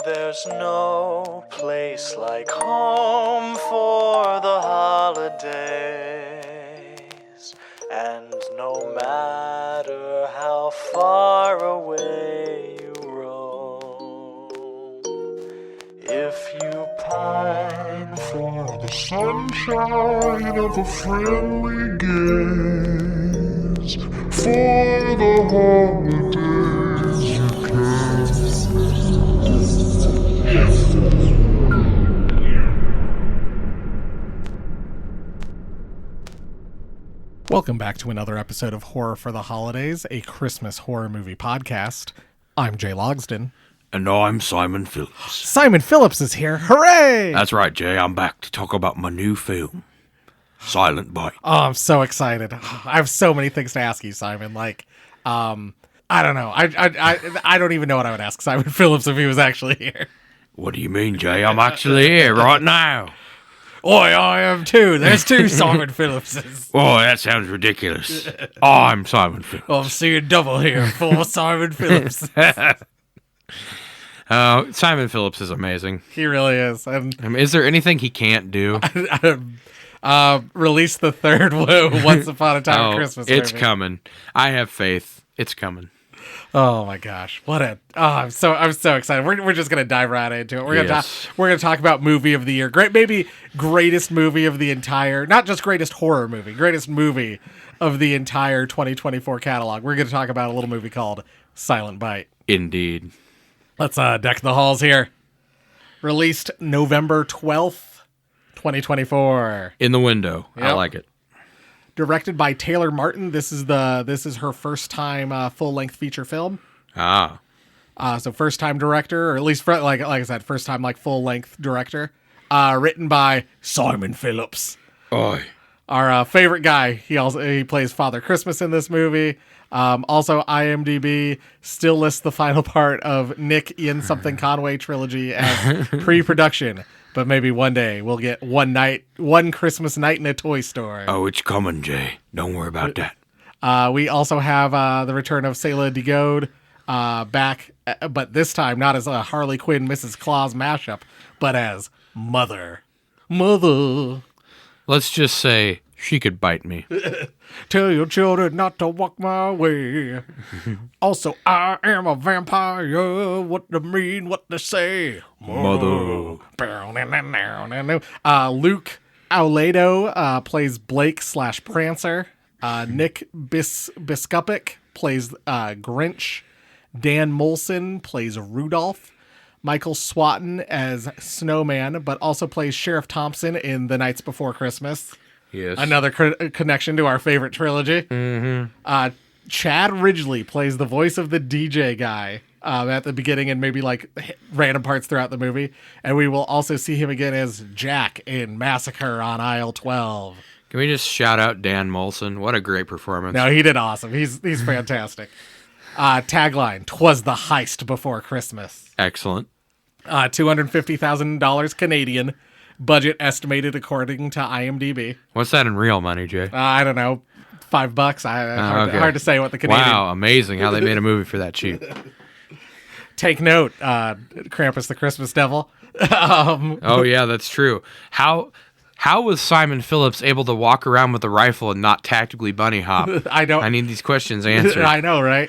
there's no place like home for the holidays. And no matter how far away you roam, if you pine for the sunshine of a friendly gaze, for the holidays you can. Welcome back to another episode of Horror for the Holidays, a Christmas horror movie podcast. I'm Jay Logsden. And I'm Simon Phillips. Simon Phillips is here. Hooray! That's right, Jay. I'm back to talk about my new film, Silent Bite. Oh, I'm so excited. I have so many things to ask you, Simon. I don't know. I don't even know what I would ask Simon Phillips if he was actually here. What do you mean, Jay? I'm actually here right now. Oi, I am too. There's two Simon Phillipses. Oh, that sounds ridiculous. I'm Simon Phillips. I'm seeing double here for Simon Phillips. Simon Phillips is amazing. He really is. And I mean, is there anything he can't do? release the third Once Upon a Time Christmas movie. It's coming. I have faith. It's coming. Oh my gosh! I'm so excited. We're just gonna dive right into it. We're gonna talk about movie of the year. Maybe greatest movie of the entire, not just greatest horror movie, greatest movie of the entire 2024 catalog. We're gonna talk about a little movie called Silent Bite. Indeed. Let's deck the halls here. Released November 12th, 2024. In the window. Yep. I like it. Directed by Taylor Martin. This is her first time full-length feature film. So first time director, or at least like I said, first time full-length director. Written by Simon Phillips. Oi. Our favorite guy. He plays Father Christmas in this movie. Also, IMDb still lists the final part of Nick Ian Something Conway trilogy as pre-production. But maybe one day we'll get one Christmas night in a toy store. Oh, it's coming, Jay. Don't worry about that. We also have the return of Sela Digode back, but this time not as a Harley Quinn Mrs. Claus mashup, but as Mother. Let's just say she could bite me. Tell your children not to walk my way. Also, I am a vampire. What to mean, what to say. Mother. Luke Auledo plays Blake/Prancer. Nick Biskupic plays Grinch. Dan Molson plays Rudolph. Michael Swatton as Snowman, but also plays Sheriff Thompson in The Nights Before Christmas. Yes. Another connection to our favorite trilogy. Mm-hmm. Chad Ridgely plays the voice of the DJ guy at the beginning and maybe random parts throughout the movie. And we will also see him again as Jack in Massacre on Aisle 12. Can we just shout out Dan Molson? What a great performance. No, he did awesome. He's fantastic. Tagline, "'Twas the heist before Christmas." Excellent. $250,000 Canadian. Budget estimated according to IMDb. What's that in real money, Jay? I don't know. $5. Hard to say what the Canadian. Wow, amazing how they made a movie for that cheap. Take note, Krampus the Christmas Devil. Oh yeah, that's true. How was Simon Phillips able to walk around with a rifle and not tactically bunny hop? I need these questions answered. I know, right?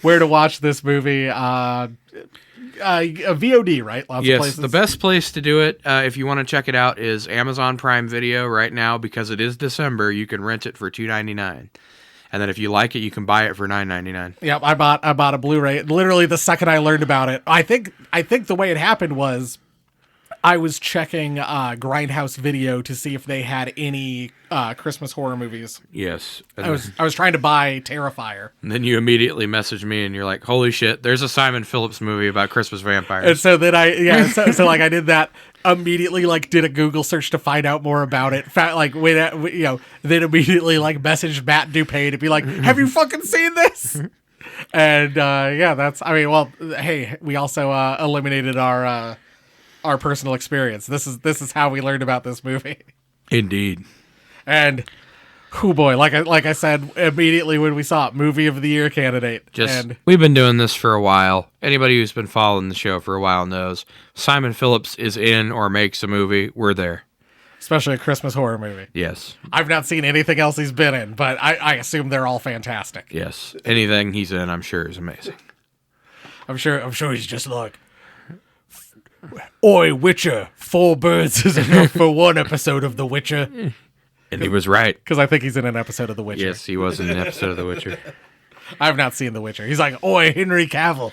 Where to watch this movie? A VOD, right? Lots of places. The best place to do it, if you want to check it out, is Amazon Prime Video right now because it is December. You can rent it for $2.99, and then if you like it, you can buy it for $9.99. Yep, I bought a Blu-ray literally the second I learned about it. I think the way it happened was I was checking Grindhouse Video to see if they had any Christmas horror movies. Yes. I was trying to buy Terrifier. And then you immediately messaged me and you're like, holy shit, there's a Simon Phillips movie about Christmas vampires. And so then I did that immediately, did a Google search to find out more about it. Then immediately messaged Matt Dupay to be like, have you fucking seen this? And hey, we also eliminated our personal experience. This is how we learned about this movie. Indeed. And Oh boy, like I said immediately when we saw it, movie of the year candidate. And We've been doing this for a while. Anybody who's been following the show for a while knows Simon Phillips is in or makes a movie, we're there. especially a Christmas horror movie. Yes. I've not seen anything else he's been in, but I assume they're all fantastic. Yes. Anything he's in, I'm sure, is amazing. I'm sure he's just like, "Oi, Witcher, 4 birds is enough for one episode of The Witcher." And he was right. Because I think he's in an episode of The Witcher. Yes, he was in an episode of The Witcher. I've not seen The Witcher. He's like, "Oi, Henry Cavill."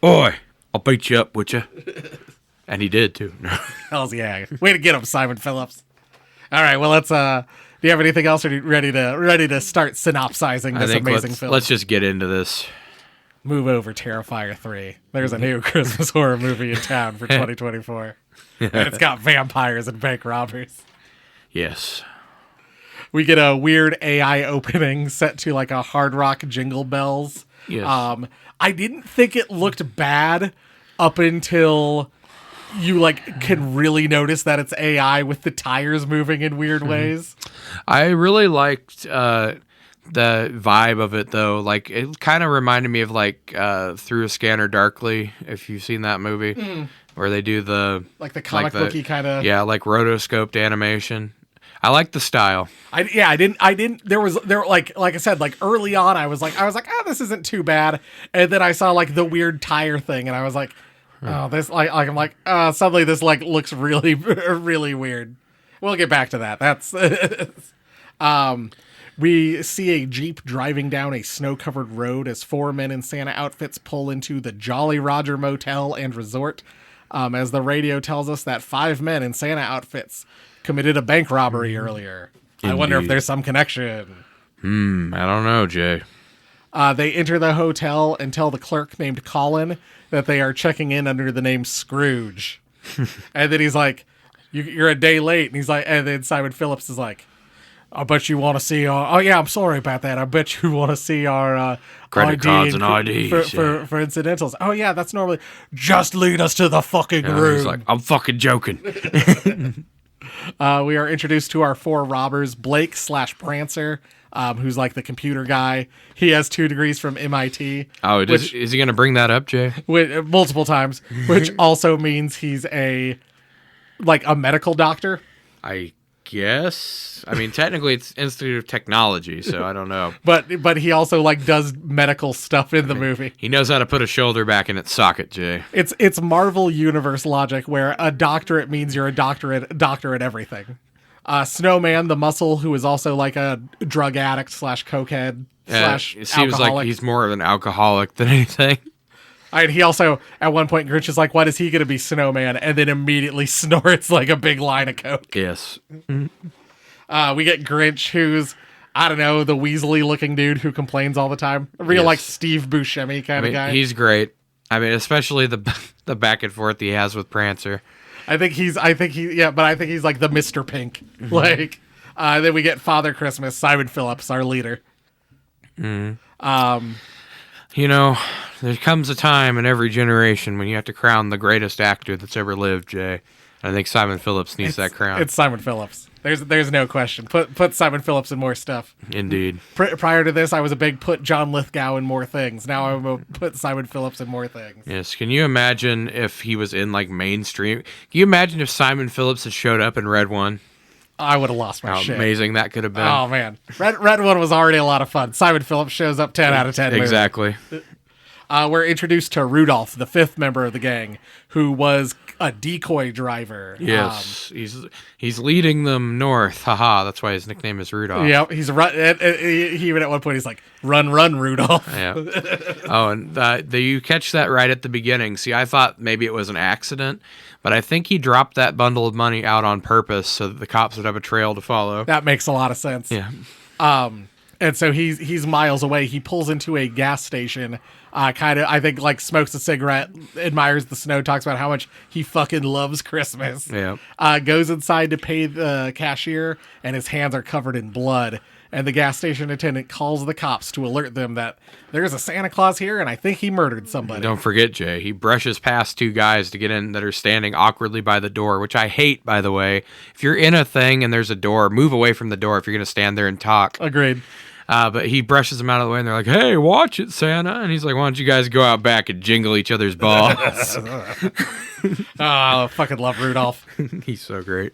Oi, I'll beat you up, Witcher. And he did, too. Hells yeah. Way to get him, Simon Phillips. All right, well, let's, do you have anything else, or are you ready to start synopsizing this amazing film? Let's just get into this. Move over, Terrifier 3. There's a new Christmas horror movie in town for 2024. And it's got vampires and bank robbers. Yes. We get a weird AI opening set to like a Hard Rock Jingle Bells. Yes. I didn't think it looked bad up until you like can really notice that it's AI with the tires moving in weird ways. I really liked the vibe of it, though. Like, it kind of reminded me of like Through a Scanner Darkly, if you've seen that movie, where they do the Like the comic booky kind of. Yeah, like rotoscoped animation. I like the style. I didn't. There like I said, like early on, I was like, this isn't too bad, and then I saw like the weird tire thing, and I was like, oh, this I'm like, suddenly this like looks really really weird. We'll get back to that. That's we see a Jeep driving down a snow-covered road as 4 men in Santa outfits pull into the Jolly Roger Motel and Resort. As the radio tells us that 5 men in Santa outfits committed a bank robbery earlier. I wonder if Indeed. there's some connection. I don't know, Jay. They enter the hotel and tell the clerk named Colin that they are checking in under the name Scrooge. And then he's like, you're a day late. And he's like, and then Simon Phillips is like, I bet you want to see our, oh yeah, I'm sorry about that. I bet you want to see our Credit ID cards and IDs, for incidentals. Oh yeah, that's normally, just lead us to the fucking And room. he's like, I'm fucking joking. We are introduced to our 4 robbers, Blake / Prancer, who's like the computer guy. He has 2 degrees from MIT. Oh, is he going to bring that up, Jay? Multiple times, which also means he's a medical doctor. I guess. I mean, technically, it's Institute of Technology, so I don't know. But he also like does medical stuff in the movie. He knows how to put a shoulder back in its socket, Jay. It's Marvel Universe logic where a doctorate means you're a doctor at everything. Snowman, the muscle, who is also like a drug addict / cokehead / It seems alcoholic. like he's more of an alcoholic than anything. And he also, at one point, Grinch is like, "What is he going to be, Snowman?" And then immediately snorts like a big line of coke. Yes. We get Grinch, who's, I don't know, the Weasley-looking dude who complains all the time. A real, Yes. like, Steve Buscemi kind of guy. He's great. I mean, especially the back and forth he has with Prancer. I think he's like the Mr. Pink. Like, then we get Father Christmas, Simon Phillips, our leader. You know, there comes a time in every generation when you have to crown the greatest actor that's ever lived, Jay. I think Simon Phillips needs that crown. It's Simon Phillips. There's no question. Put Simon Phillips in more stuff. Indeed. Prior to this, I was a big put John Lithgow in more things. Now I'm a put Simon Phillips in more things. Yes. Can you imagine if he was in, like, mainstream? Can you imagine if Simon Phillips had showed up in Red One? I would have lost my How shit. amazing that could have been. Oh man, Red One was already a lot of fun. Simon Phillips shows up 10 out of 10. movie. Exactly. We're introduced to Rudolph, the 5th member of the gang, who was a decoy driver. Yes. He's leading them north. Haha. That's why his nickname is Rudolph. Yeah, he's he even at one point he's like, "Run, Rudolph." Yeah. Oh, and you catch that right at the beginning. See, I thought maybe it was an accident, but I think he dropped that bundle of money out on purpose so that the cops would have a trail to follow. That makes a lot of sense. Yeah. And so he's miles away. He pulls into a gas station, kind of, I think, like smokes a cigarette, admires the snow, talks about how much he fucking loves Christmas. Yeah. Goes inside to pay the cashier, and his hands are covered in blood. and the gas station attendant calls the cops to alert them that there's a Santa Claus here, and I think he murdered somebody. Don't forget, Jay, he brushes past two guys to get in that are standing awkwardly by the door, which I hate, by the way. If you're in a thing and there's a door, move away from the door if you're going to stand there and talk. Agreed. But he brushes them out of the way, and they're like, hey, watch it, Santa. And he's like, why don't you guys go out back and jingle each other's balls? Oh, I fucking love Rudolph. He's so great.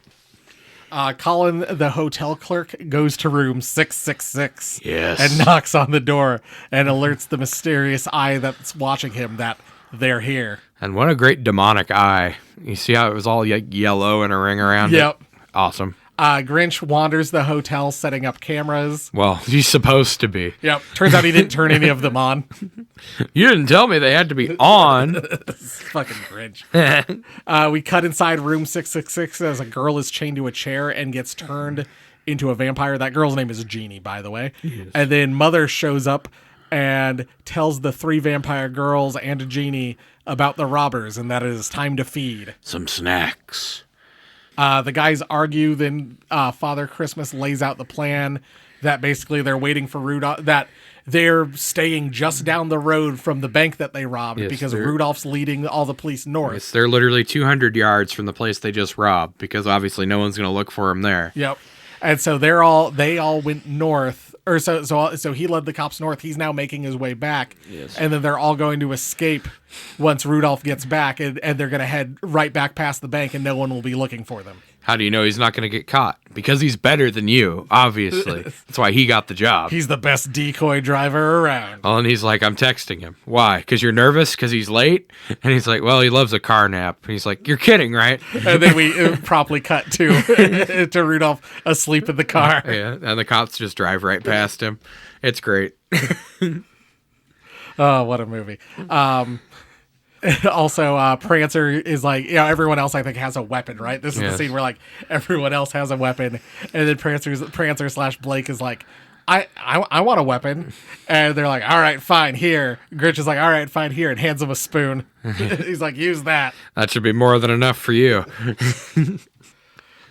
Colin, the hotel clerk, goes to room 666 Yes. and knocks on the door and alerts the mysterious eye that's watching him that they're here. And what a great demonic eye. You see how it was all yellow and a ring around it? Yep. Awesome. Grinch wanders the hotel setting up cameras. Well, he's supposed to be. Yep. Turns out he didn't turn any of them on. You didn't tell me they had to be on. Fucking Grinch. We cut inside room 666 as a girl is chained to a chair and gets turned into a vampire. That girl's name is Jeannie, by the way. Yes. And then Mother shows up and tells the three vampire girls and Jeannie about the robbers and that it is time to feed. Some snacks. The guys argue, then Father Christmas lays out the plan that basically they're waiting for Rudolph, that they're staying just down the road from the bank that they robbed because Rudolph's leading all the police north. Yes, they're literally 200 yards from the place they just robbed because obviously no one's going to look for them there. Yep. And so they all went north. Or so he led the cops north. He's now making his way back. Yes. And then they're all going to escape once Rudolph gets back, and they're going to head right back past the bank, and no one will be looking for them. How do you know he's not going to get caught? Because he's better than you, obviously. That's why he got the job. He's the best decoy driver around. Oh, and he's like, I'm texting him. Why? Because you're nervous? Because he's late? And he's like, well, he loves a car nap. And he's like, you're kidding, right? And then we promptly cut to Rudolph asleep in the car. Yeah, and the cops just drive right past him. It's great. Oh, what a movie. Also, Prancer is like, everyone else I think has a weapon, right? This is the scene where like everyone else has a weapon, and then Prancer/Blake is like, I want a weapon, and they're like, all right, fine, here. Grinch is like, all right, fine, here, and hands him a spoon. He's like, use that. That should be more than enough for you.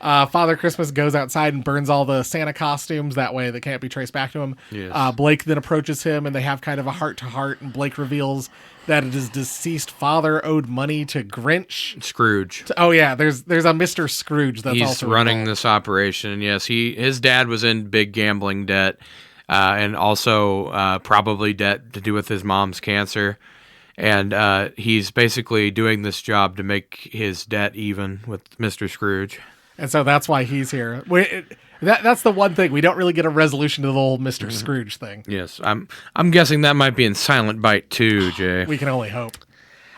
Father Christmas goes outside and burns all the Santa costumes. That way they can't be traced back to him. Yes. Blake then approaches him, and they have kind of a heart-to-heart, and Blake reveals that his deceased father owed money to Grinch. Scrooge. Oh, yeah, there's a Mr. Scrooge that's He's also running involved. this operation. Yes, his dad was in big gambling debt, and also probably debt to do with his mom's cancer. And he's basically doing this job to make his debt even with Mr. Scrooge. And so that's why he's here. That's the one thing. We don't really get a resolution to the whole Mr. Scrooge thing. Yes, I'm guessing that might be in Silent Bite 2, Jay. We can only hope.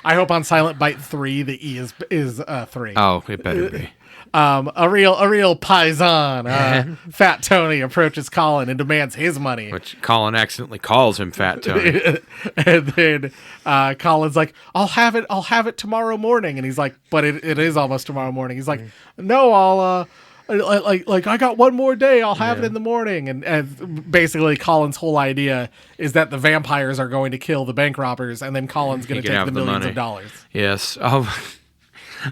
I hope on Silent Bite 3 the E is 3. Oh, it better be. A real paisan, Fat Tony approaches Colin and demands his money. Which Colin accidentally calls him Fat Tony. And then Colin's like, I'll have it tomorrow morning. And he's like, but it is almost tomorrow morning. He's like, no, I'll like I got one more day. I'll have it in the morning. And basically Colin's whole idea is that the vampires are going to kill the bank robbers, and then Colin's going to take the millions of dollars. Yes.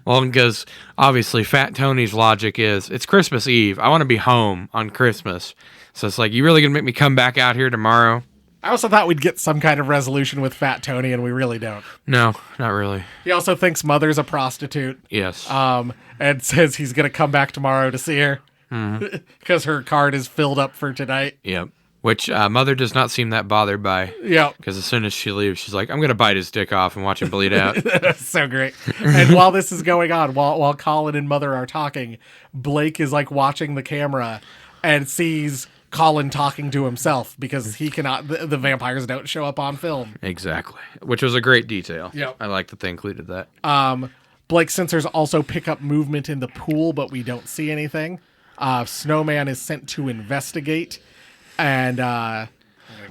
Well, because obviously Fat Tony's logic is, it's Christmas Eve. I want to be home on Christmas. So it's like, you really going to make me come back out here tomorrow? I also thought we'd get some kind of resolution with Fat Tony, and we really don't. No, not really. He also thinks Mother's a prostitute. Yes. And says he's going to come back tomorrow to see her. Because her card is filled up for tonight. Yep. Which Mother does not seem that bothered by. Yep. Because as soon as she leaves, she's like, I'm going to bite his dick off and watch him bleed out. So great. And while this is going on, while Colin and Mother are talking, Blake is like watching the camera and sees Colin talking to himself because he cannot, the vampires don't show up on film. Exactly. Which was a great detail. Yep. I like that they included that. Blake's sensors also pick up movement in the pool, but we don't see anything. Snowman is sent to investigate. And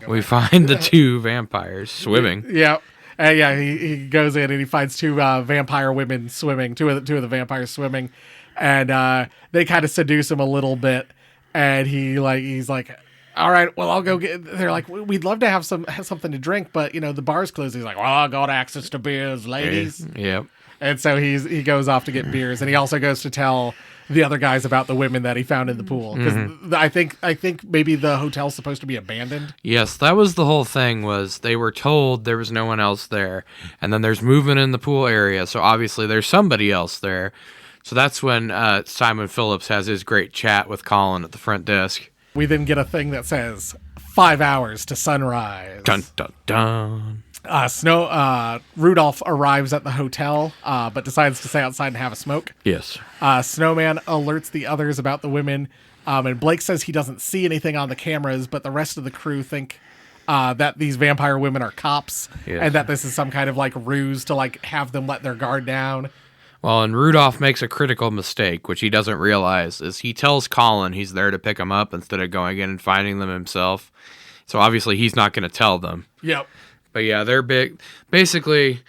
we find the two vampires swimming. Yeah. He goes in and he finds two vampire women swimming, two of the vampires swimming, and they kind of seduce him a little bit. And he's like, all right, well, I'll go get. They're like, we'd love to have something to drink, but the bar's closed. He's like, well, I got access to beers, ladies. Yep. And so he goes off to get beers, and he also goes to tell the other guys about the women that he found in the pool. Because I think maybe the hotel's supposed to be abandoned. Yes, that was the whole thing. Was they were told there was no one else there, and then there's movement in the pool area, so obviously there's somebody else there. So that's when Simon Phillips has his great chat with Colin at the front desk. We then get a thing that says 5 hours to sunrise. Dun dun dun. Rudolph arrives at the hotel, but decides to stay outside and have a smoke. Yes. Snowman alerts the others about the women, and Blake says he doesn't see anything on the cameras, but the rest of the crew think that these vampire women are cops, Yes. and that this is some kind of like ruse to like have them let their guard down. Well, and Rudolph makes a critical mistake, which he doesn't realize, is he tells Colin he's there to pick them up instead of going in and finding them himself. So obviously he's not going to tell them. Yep. But yeah, they're big. Basically,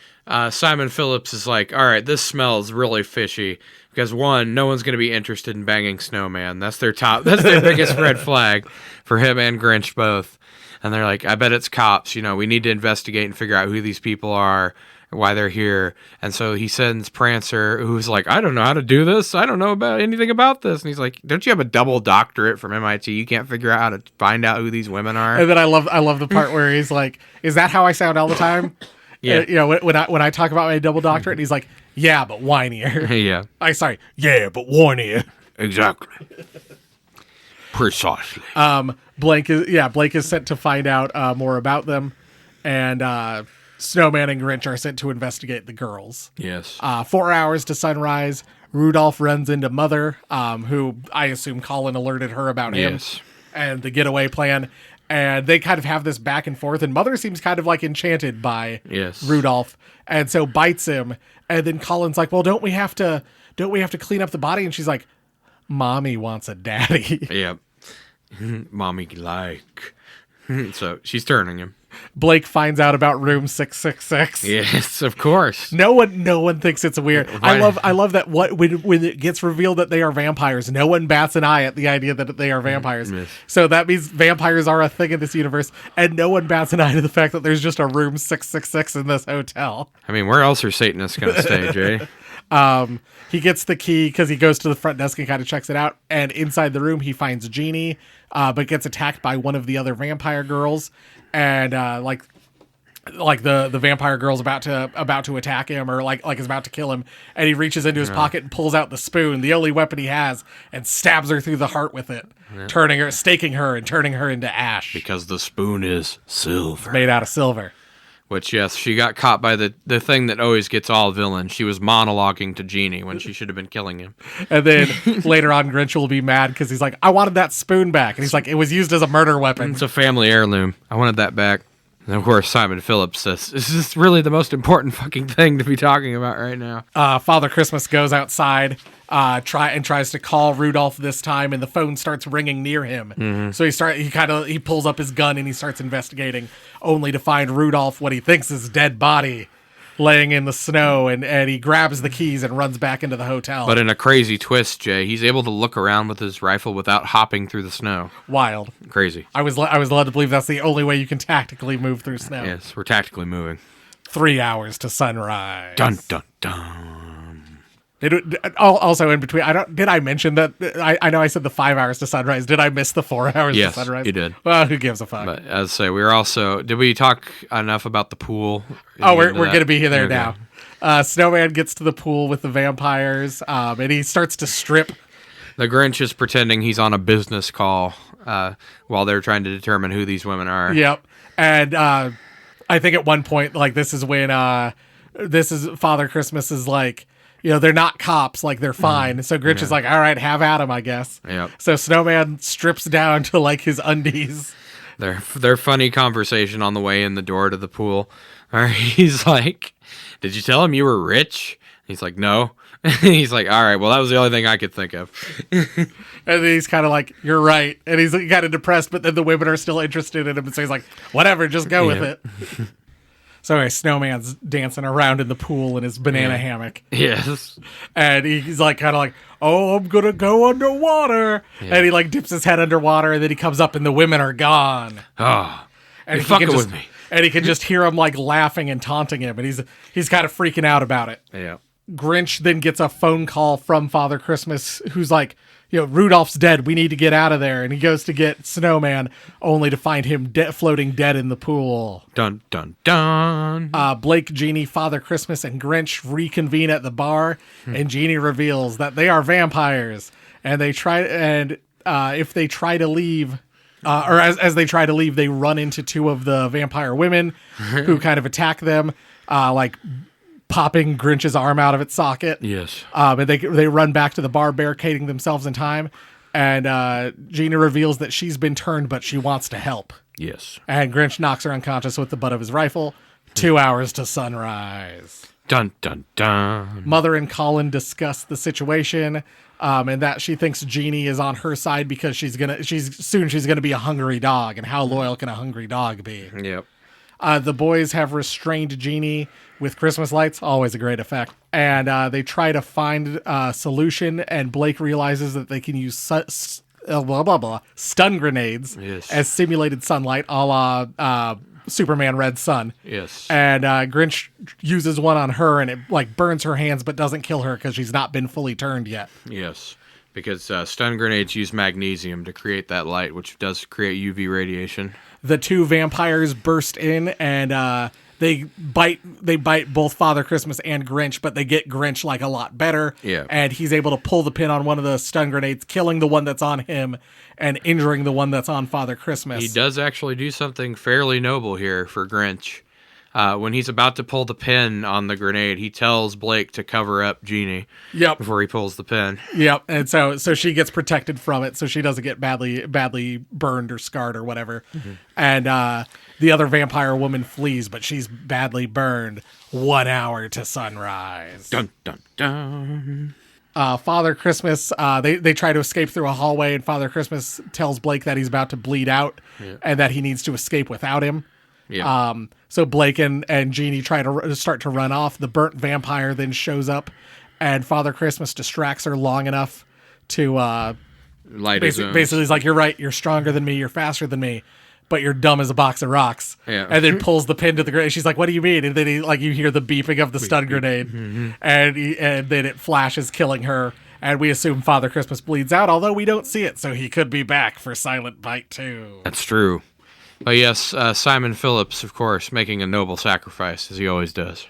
Simon Phillips is like, all right, this smells really fishy. Because one, no one's going to be interested in banging Snowman. That's their biggest red flag for him and Grinch both. And they're like, I bet it's cops. You know, we need to investigate and figure out who these people are, why they're here. And so he sends Prancer, who's like, I don't know how to do this. I don't know about anything about this. And he's like, don't you have a double doctorate from MIT? You can't figure out how to find out who these women are. And then I love the part where he's like, is that how I sound all the time? Yeah. You know, when I talk about my double doctorate, and he's like, yeah, but whinier. Yeah. Sorry. Yeah, but whinier. Exactly. Precisely. Blake is sent to find out more about them, and Snowman and Grinch are sent to investigate the girls. Yes. 4 hours to sunrise. Rudolph runs into Mother, who I assume Colin alerted her about him, Yes. and the getaway plan. And they kind of have this back and forth, and Mother seems kind of like enchanted by Yes. Rudolph, and so bites him. And then Colin's like, "Well, don't we have to clean up the body?" And she's like, "Mommy wants a daddy." Yep. Mommy like. So she's turning him. Blake finds out about room 666. Yes, of course. No one thinks it's weird. I love that when it gets revealed that they are vampires, no one bats an eye at the idea that they are vampires. Yes. So that means vampires are a thing in this universe, and no one bats an eye to the fact that there's just a room 666 in this hotel. I mean, where else are Satanists going to stay, Jay? He gets the key because he goes to the front desk and kind of checks it out, and inside the room he finds Jeannie, but gets attacked by one of the other vampire girls, and like the vampire girl's about to attack him, or like is about to kill him, and he reaches into his pocket and pulls out the spoon, the only weapon he has, and stabs her through the heart with it, staking her and turning her into ash. Because the spoon is silver. Made out of silver. Which, yes, she got caught by the thing that always gets all villains. She was monologuing to Jeannie when she should have been killing him. And then later on, Grinch will be mad because he's like, I wanted that spoon back. And he's like, it was used as a murder weapon. It's a family heirloom. I wanted that back. And of course, Simon Phillips says, this is really the most important fucking thing to be talking about right now. Father Christmas goes outside, tries to call Rudolph this time, and the phone starts ringing near him. Mm-hmm. So he pulls up his gun and he starts investigating, only to find Rudolph, what he thinks is dead body, laying in the snow, and he grabs the keys and runs back into the hotel. But in a crazy twist, Jay, he's able to look around with his rifle without hopping through the snow. Wild. Crazy. I was led to believe that's the only way you can tactically move through snow. Yes, we're tactically moving. 3 hours to sunrise. Dun, dun, dun. Also, in between, did I mention that? I know I said the 5 hours to sunrise. Did I miss the 4 hours to sunrise? Yes, you did. Well, who gives a fuck? But as I say, we were also... Did we talk enough about the pool? We're going to be there now. Snowman gets to the pool with the vampires, and he starts to strip. The Grinch is pretending he's on a business call while they're trying to determine who these women are. Yep. And I think at one point, like, this is when Father Christmas is like, you know, they're not cops, like, they're fine. So Grinch is like, all right, have at him, I guess. Yep. So Snowman strips down to, like, his undies. Their funny conversation on the way in the door to the pool. Or he's like, did you tell him you were rich? He's like, no. He's like, all right, well, that was the only thing I could think of. And then he's kind of like, you're right. And he's kind of depressed, but then the women are still interested in him. And so he's like, whatever, just go with it. So anyway, Snowman's dancing around in the pool in his banana hammock. Yes. And he's like, kind of like, oh, I'm going to go underwater. Yeah. And he like dips his head underwater, and then he comes up and the women are gone. Oh, and you're fucking with me. And he can just hear him like laughing and taunting him. And he's kind of freaking out about it. Yeah. Grinch then gets a phone call from Father Christmas who's like, Rudolph's dead. We need to get out of there. And he goes to get Snowman, only to find him floating dead in the pool. Dun, dun, dun. Blake, Genie, Father Christmas, and Grinch reconvene at the bar, and Genie reveals that they are vampires. And they try, if they try to leave, or as they try to leave, they run into two of the vampire women who kind of attack them, like popping Grinch's arm out of its socket. Yes. And they run back to the bar, barricading themselves in time. And Gina reveals that she's been turned, but she wants to help. Yes. And Grinch knocks her unconscious with the butt of his rifle. 2 hours to sunrise. Dun, dun, dun. Mother and Colin discuss the situation, and that she thinks Genie is on her side because she's gonna be a hungry dog, and how loyal can a hungry dog be? Yep. The boys have restrained Genie with Christmas lights, always a great effect. And they try to find a solution, and Blake realizes that they can use stun grenades as simulated sunlight, a la Superman Red Sun. Yes. And Grinch uses one on her, and it burns her hands but doesn't kill her because she's not been fully turned yet. Yes. Because stun grenades use magnesium to create that light, which does create UV radiation. The two vampires burst in, and they bite both Father Christmas and Grinch, but they get Grinch a lot better. Yeah. And he's able to pull the pin on one of the stun grenades, killing the one that's on him and injuring the one that's on Father Christmas. He does actually do something fairly noble here for Grinch. When he's about to pull the pin on the grenade, he tells Blake to cover up Genie. Yep. Before he pulls the pin. Yep. And so she gets protected from it, so she doesn't get badly burned or scarred or whatever. Mm-hmm. And the other vampire woman flees, but she's badly burned. 1 hour to sunrise. Dun, dun, dun. Father Christmas, they try to escape through a hallway, and Father Christmas tells Blake that he's about to bleed out and that he needs to escape without him. Yeah. So Blake and Genie try to start to run off. The burnt vampire then shows up, and Father Christmas distracts her long enough to light his own. Basically, he's like, "You're right. You're stronger than me. You're faster than me, but you're dumb as a box of rocks." Yeah. And then pulls the pin to the grenade. She's like, "What do you mean?" And then you hear the beeping of the stun grenade, and then it flashes, killing her. And we assume Father Christmas bleeds out, although we don't see it, so he could be back for Silent Bite 2. That's true. But yes, Simon Phillips, of course, making a noble sacrifice, as he always does.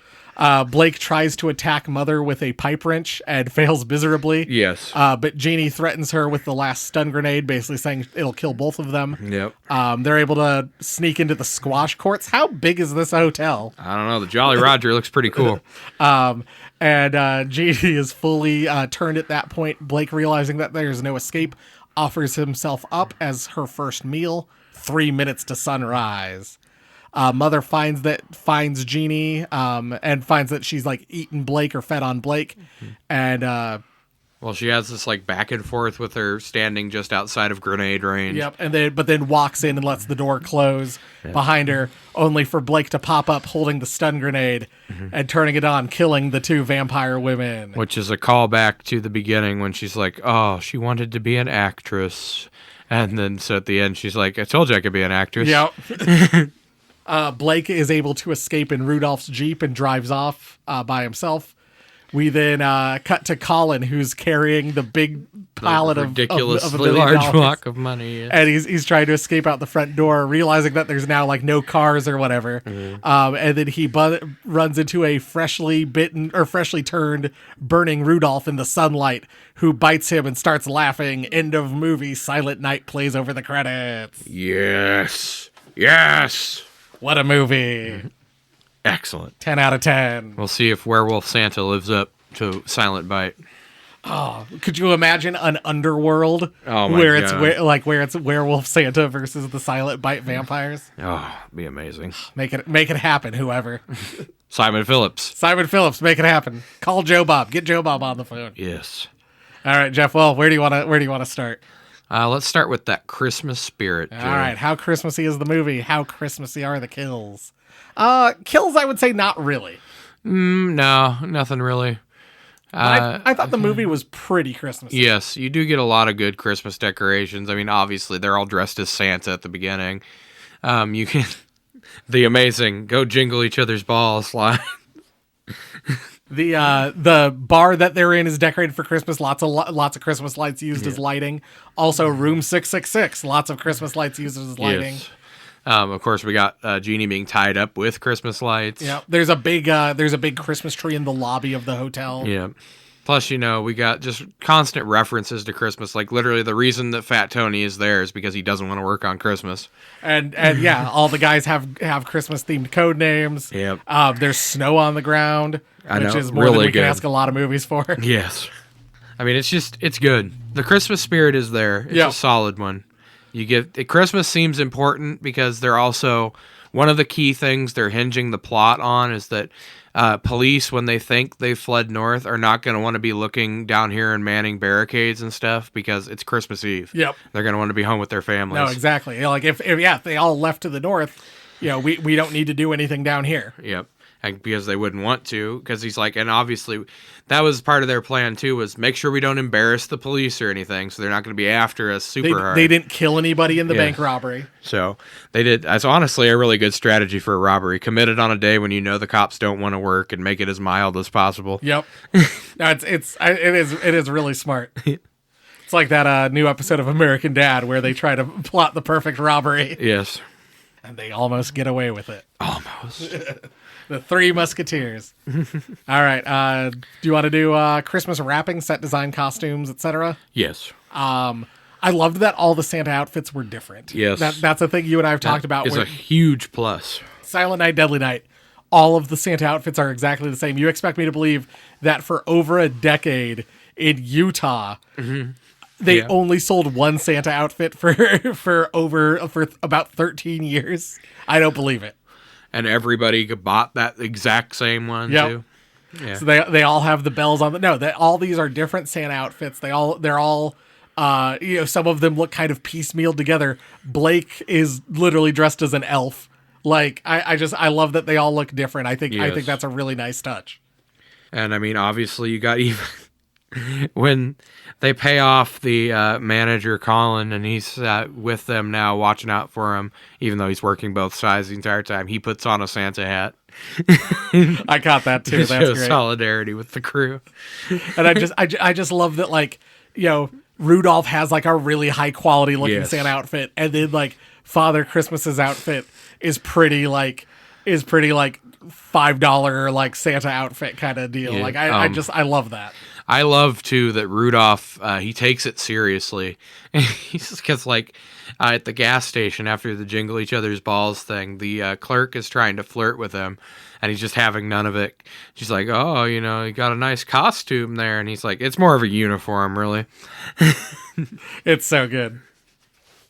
Blake tries to attack Mother with a pipe wrench and fails miserably. Yes. But Genie threatens her with the last stun grenade, basically saying it'll kill both of them. Yep. They're able to sneak into the squash courts. How big is this hotel? I don't know. The Jolly Roger looks pretty cool. And Genie is fully turned at that point. Blake, realizing that there's no escape, offers himself up as her first meal. 3 minutes to sunrise. Mother finds Genie and finds that she's eaten Blake or fed on Blake. And well, she has this back and forth with her standing just outside of grenade range. Yep, and then walks in and lets the door close behind her, only for Blake to pop up holding the stun grenade and turning it on, killing the two vampire women. Which is a callback to the beginning when she's like, "Oh, she wanted to be an actress." And then so at the end, she's like, "I told you I could be an actress." Yep. Blake is able to escape in Rudolph's Jeep and drives off by himself. We then cut to Colin, who's carrying the big pallet of ridiculously $1 million large block of money. Yes. And he's trying to escape out the front door, realizing that there's now no cars or whatever. And then he runs into a freshly turned burning Rudolph in the sunlight, who bites him and starts laughing. End of movie. Silent Night plays over the credits. Yes. What a movie. Excellent. 10 out of 10. We'll see if Werewolf Santa lives up to Silent Bite. Oh, could you imagine an underworld where it's where it's Werewolf Santa versus the Silent Bite vampires? Oh, it'd be amazing. Make it happen, whoever. Simon Phillips, make it happen. Call Joe Bob. Get Joe Bob on the phone. Yes. All right, Jeff. Well, where do you want to start? Let's start with that Christmas spirit. All right. How Christmassy is the movie? How Christmassy are the kills? Kills, I would say not really. No, nothing really. I thought the movie was pretty Christmassy. Yes, you do get a lot of good Christmas decorations. I mean, obviously, they're all dressed as Santa at the beginning. You can... The amazing go jingle each other's balls line. The bar that they're in is decorated for Christmas. Lots of Christmas lights used as lighting. Also, room 666. Lots of Christmas lights used as lighting. Yes. Of course, we got Genie being tied up with Christmas lights. Yeah, there's a big Christmas tree in the lobby of the hotel. Yeah. Plus, we got just constant references to Christmas. Like, literally, the reason that Fat Tony is there is because he doesn't want to work on Christmas. And yeah, all the guys have Christmas themed code names. Yep. There's snow on the ground, which know, is more really than we good. can ask a lot of movies for. Yes. I mean, it's good. The Christmas spirit is there. It's a solid one. Christmas seems important because they're also one of the key things they're hinging the plot on is that police, when they think they've fled north, are not going to want to be looking down here and manning barricades and stuff because it's Christmas Eve. Yep. They're going to want to be home with their families. No, exactly. Like if they all left to the north, we don't need to do anything down here. Yep. And because they wouldn't want to, because he's like, and obviously that was part of their plan too, was make sure we don't embarrass the police or anything, so they're not going to be after us super hard. They didn't kill anybody in the bank robbery. So they did. That's honestly a really good strategy for a robbery. Commit it on a day when you know the cops don't want to work, and make it as mild as possible. Yep. No, it is really smart. It's like that new episode of American Dad where they try to plot the perfect robbery. Yes. And they almost get away with it. Almost. The Three Musketeers. All right. Do you want to do Christmas wrapping, set design, costumes, etc.? Yes. I loved that all the Santa outfits were different. Yes. That's a thing you and I have talked about. It's a huge plus. Silent Night, Deadly Night. All of the Santa outfits are exactly the same. You expect me to believe that for over a decade in Utah, they only sold one Santa outfit for about 13 years? I don't believe it. And everybody bought that exact same one too. Yeah. So they all have the bells on the all these are different Santa outfits. They're all some of them look kind of piecemealed together. Blake is literally dressed as an elf. Like I love that they all look different. I think that's a really nice touch. And I mean, obviously you got even when they pay off the manager Colin, and he's with them now, watching out for him, even though he's working both sides the entire time. He puts on a Santa hat. I caught that too. That's shows great. Solidarity with the crew. And I just love that, like, Rudolph has like a really high quality looking Santa outfit, and then like Father Christmas's outfit is pretty like $5 like Santa outfit kind of deal. Yeah, Like I love that. I love too that Rudolph he takes it seriously. He's because like at the gas station after the jingle each other's balls thing, the clerk is trying to flirt with him, and he's just having none of it. She's like, "Oh, you got a nice costume there," and he's like, "It's more of a uniform, really." It's so good.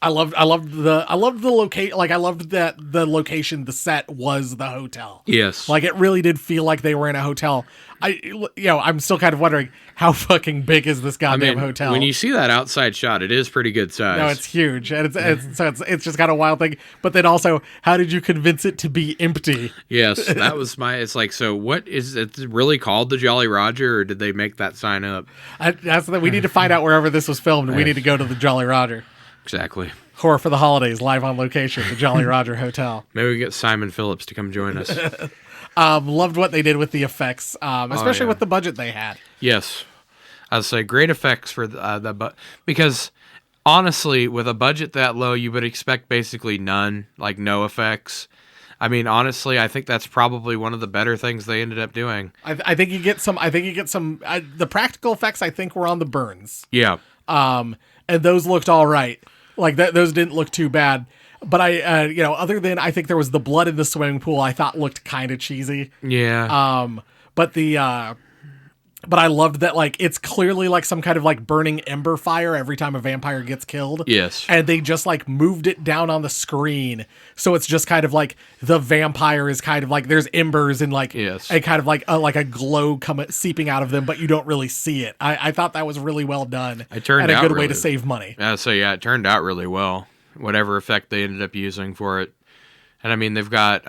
I loved the location. Like I loved that the location, the set was the hotel. Yes. Like it really did feel like they were in a hotel. I'm still kind of wondering how fucking big is this goddamn hotel? When you see that outside shot, it is pretty good size. No, it's huge, and it's just got a wild thing. But then also, how did you convince it to be empty? Yes, that was it's like, so what is it really called, the Jolly Roger, or did they make that sign up? We need to find out wherever this was filmed. We need to go to the Jolly Roger. Exactly. Horror for the Holidays, live on location, the Jolly Roger Hotel. Maybe we get Simon Phillips to come join us. Loved what they did with the effects, especially with the budget they had. Yes. I'd say great effects for because honestly, with a budget that low, you would expect basically none, like no effects. I mean, honestly, I think that's probably one of the better things they ended up doing. I think you get some. The practical effects, I think, were on the burns. Yeah. And those looked all right. Like those didn't look too bad. But other than I think there was the blood in the swimming pool, I thought looked kind of cheesy. Yeah. But I loved that, like, it's clearly like some kind of like burning ember fire every time a vampire gets killed. Yes. And they just like moved it down on the screen. So it's just kind of like the vampire is kind of like there's embers and like a kind of like a glow seeping out of them, but you don't really see it. I thought that was really well done. It turned and out a good way really, to save money. It turned out really well. Whatever effect they ended up using for it. And I mean, they've got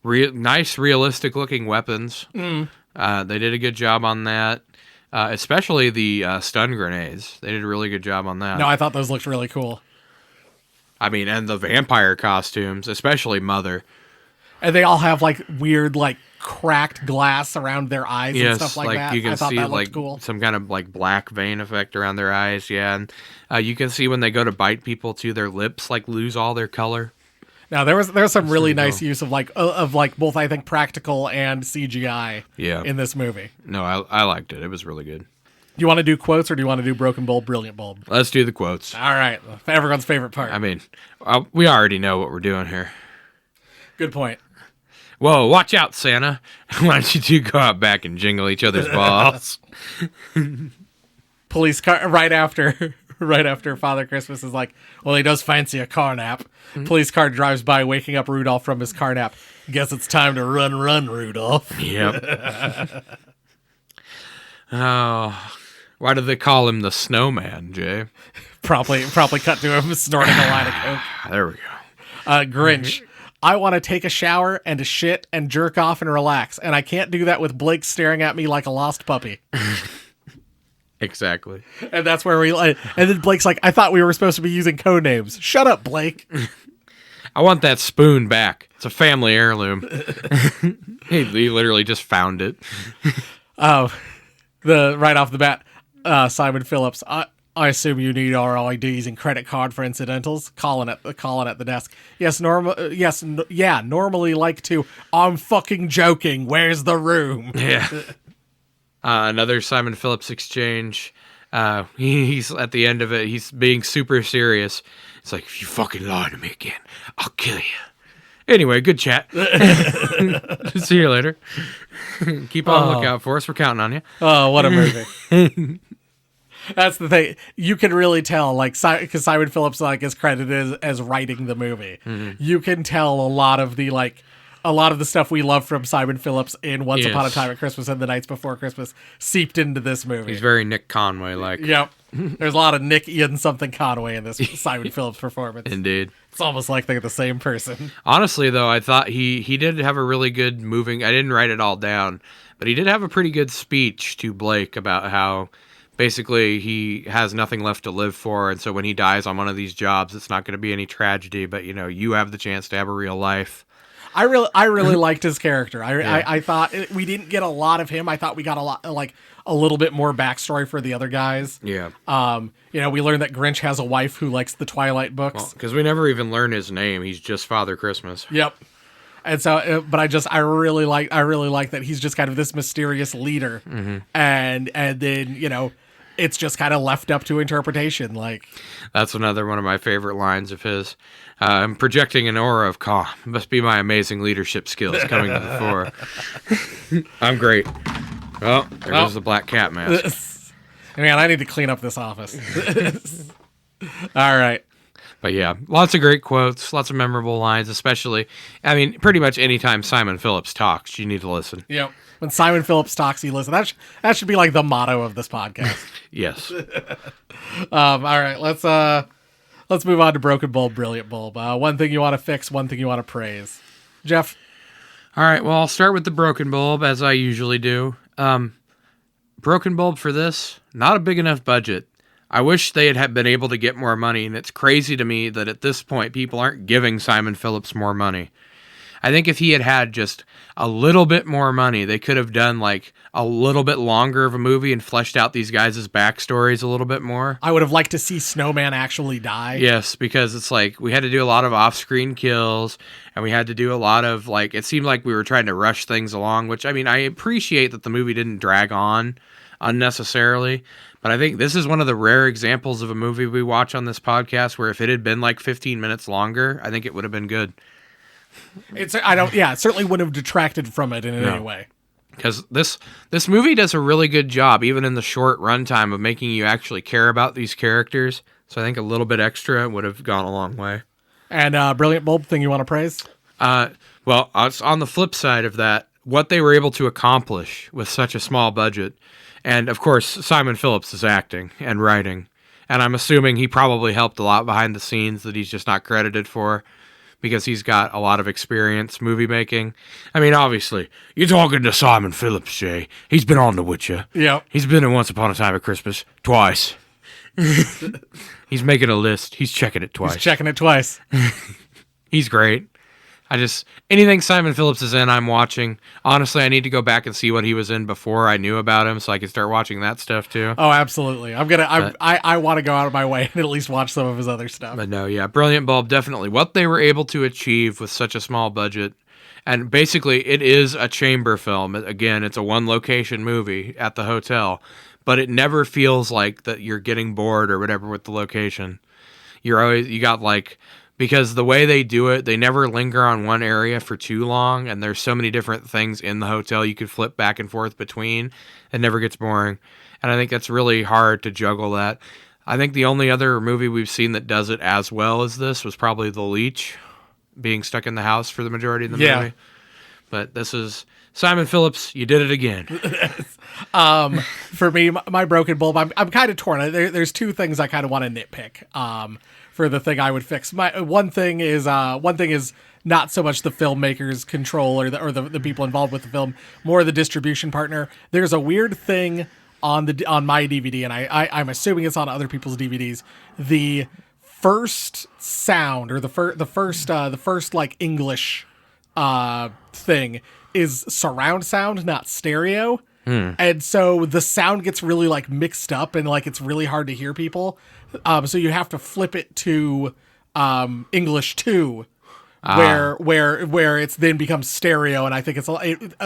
nice realistic looking weapons. They did a good job on that, especially the stun grenades. They did a really good job on that. No, I thought those looked really cool. I mean, and the vampire costumes, especially Mother. And they all have like weird like cracked glass around their eyes and stuff like that. You can I thought see that like looked cool. some kind of like black vein effect around their eyes. Yeah, and you can see when they go to bite people too, their lips like lose all their color. Now there was some really pretty nice use of both, I think, practical and CGI in this movie. No, I liked it. It was really good. Do you want to do quotes or do you want to do Broken Bulb, Brilliant Bulb? Let's do the quotes. All right, everyone's favorite part. I mean, we already know what we're doing here. Good point. Whoa, watch out, Santa. Why don't you two go out back and jingle each other's balls? Police car right after Father Christmas is like, well, he does fancy a car nap. Police car drives by, waking up Rudolph from his car nap. Guess it's time to run, Rudolph. Yep. Oh, why do they call him the Snowman, Jay? Probably cut to him snorting a line of coke. There we go. Grinch. I want to take a shower and a shit and jerk off and relax, and I can't do that with Blake staring at me like a lost puppy. Exactly. And that's where and then Blake's like, I thought we were supposed to be using code names. Shut up, Blake. I want that spoon back. It's a family heirloom. he literally just found it. Oh, right off the bat, Simon Phillips. I assume you need our IDs and credit card for incidentals. Calling at the desk. Yes, normally like to. I'm fucking joking. Where's the room? Yeah. Another Simon Phillips exchange. He's at the end of it. He's being super serious. It's like, if you fucking lie to me again, I'll kill you. Anyway, good chat. See you later. Keep on the lookout for us. We're counting on you. Oh, what a movie. That's the thing. You can really tell, like, because Simon Phillips is credited as writing the movie. Mm-hmm. You can tell a lot of the stuff we love from Simon Phillips in Once Upon a Time at Christmas and The Nights Before Christmas seeped into this movie. He's very Nick Conway-like. Yep. There's a lot of Nick Ian something Conway in this Simon Phillips performance. Indeed. It's almost like they're the same person. Honestly, though, I thought he did have a really good moving... I didn't write it all down, but he did have a pretty good speech to Blake about how... Basically, he has nothing left to live for, and so when he dies on one of these jobs, it's not going to be any tragedy, but, you have the chance to have a real life. I really liked his character. I thought we didn't get a lot of him. I thought we got a little bit more backstory for the other guys. Yeah. We learned that Grinch has a wife who likes the Twilight books. Because we never even learn his name. He's just Father Christmas. Yep. And so, but I really like that he's just kind of this mysterious leader, and then it's just kind of left up to interpretation. Like, that's another one of my favorite lines of his. I'm projecting an aura of calm. Must be my amazing leadership skills coming to the fore. I'm great. Oh, there goes the black cat mask. Man, I need to clean up this office. All right. But yeah, lots of great quotes, lots of memorable lines, especially, pretty much anytime Simon Phillips talks, you need to listen. Yep. When Simon Phillips talks, you listen. That should be like the motto of this podcast. Yes. All right, let's move on to Broken Bulb, Brilliant Bulb. One thing you want to fix, one thing you want to praise. Jeff? All right, well, I'll start with the Broken Bulb, as I usually do. Broken Bulb for this, not a big enough budget. I wish they had been able to get more money, and it's crazy to me that at this point people aren't giving Simon Phillips more money. I think if he had just a little bit more money, they could have done like a little bit longer of a movie and fleshed out these guys' backstories a little bit more. I would have liked to see Snowman actually die. Yes, because it's like we had to do a lot of off-screen kills, and we had to do a lot of it seemed like we were trying to rush things along, which I appreciate that the movie didn't drag on unnecessarily. But I think this is one of the rare examples of a movie we watch on this podcast where if it had been 15 minutes longer, I think it would have been good. It certainly wouldn't have detracted from it in any way. Because this movie does a really good job, even in the short runtime, of making you actually care about these characters. So I think a little bit extra would have gone a long way. And Brilliant Bulb, thing you want to praise? Well, on the flip side of that, what they were able to accomplish with such a small budget. And, of course, Simon Phillips is acting and writing. And I'm assuming he probably helped a lot behind the scenes that he's just not credited for because he's got a lot of experience movie making. Obviously, you're talking to Simon Phillips, Jay. He's been on The Witcher. Yep. He's been in Once Upon a Time at Christmas twice. He's making a list. He's checking it twice. He's checking it twice. He's great. Anything Simon Phillips is in, I'm watching. Honestly, I need to go back and see what he was in before I knew about him, so I could start watching that stuff too. Oh, absolutely. I want to go out of my way and at least watch some of his other stuff. But no, yeah, Brilliant Bulb, definitely. What they were able to achieve with such a small budget, and basically it is a chamber film. Again, it's a one-location movie at the hotel, but it never feels like that you're getting bored or whatever with the location. Because the way they do it, they never linger on one area for too long, and there's so many different things in the hotel you could flip back and forth between. It never gets boring. And I think that's really hard to juggle that. I think the only other movie we've seen that does it as well as this was probably The Leech, being stuck in the house for the majority of the movie. But this is Simon Phillips, you did it again. For me, my Broken Bulb, I'm kind of torn. There's two things I kind of want to nitpick. For the thing I would fix. One thing is not so much the filmmaker's control or the people involved with the film, more the distribution partner. There's a weird thing on my DVD, and I'm assuming it's on other people's DVDs. The first sound or the first like English thing is surround sound, not stereo. And so the sound gets really like mixed up and like it's really hard to hear people. So you have to flip it to English 2, where it's then becomes stereo, and I think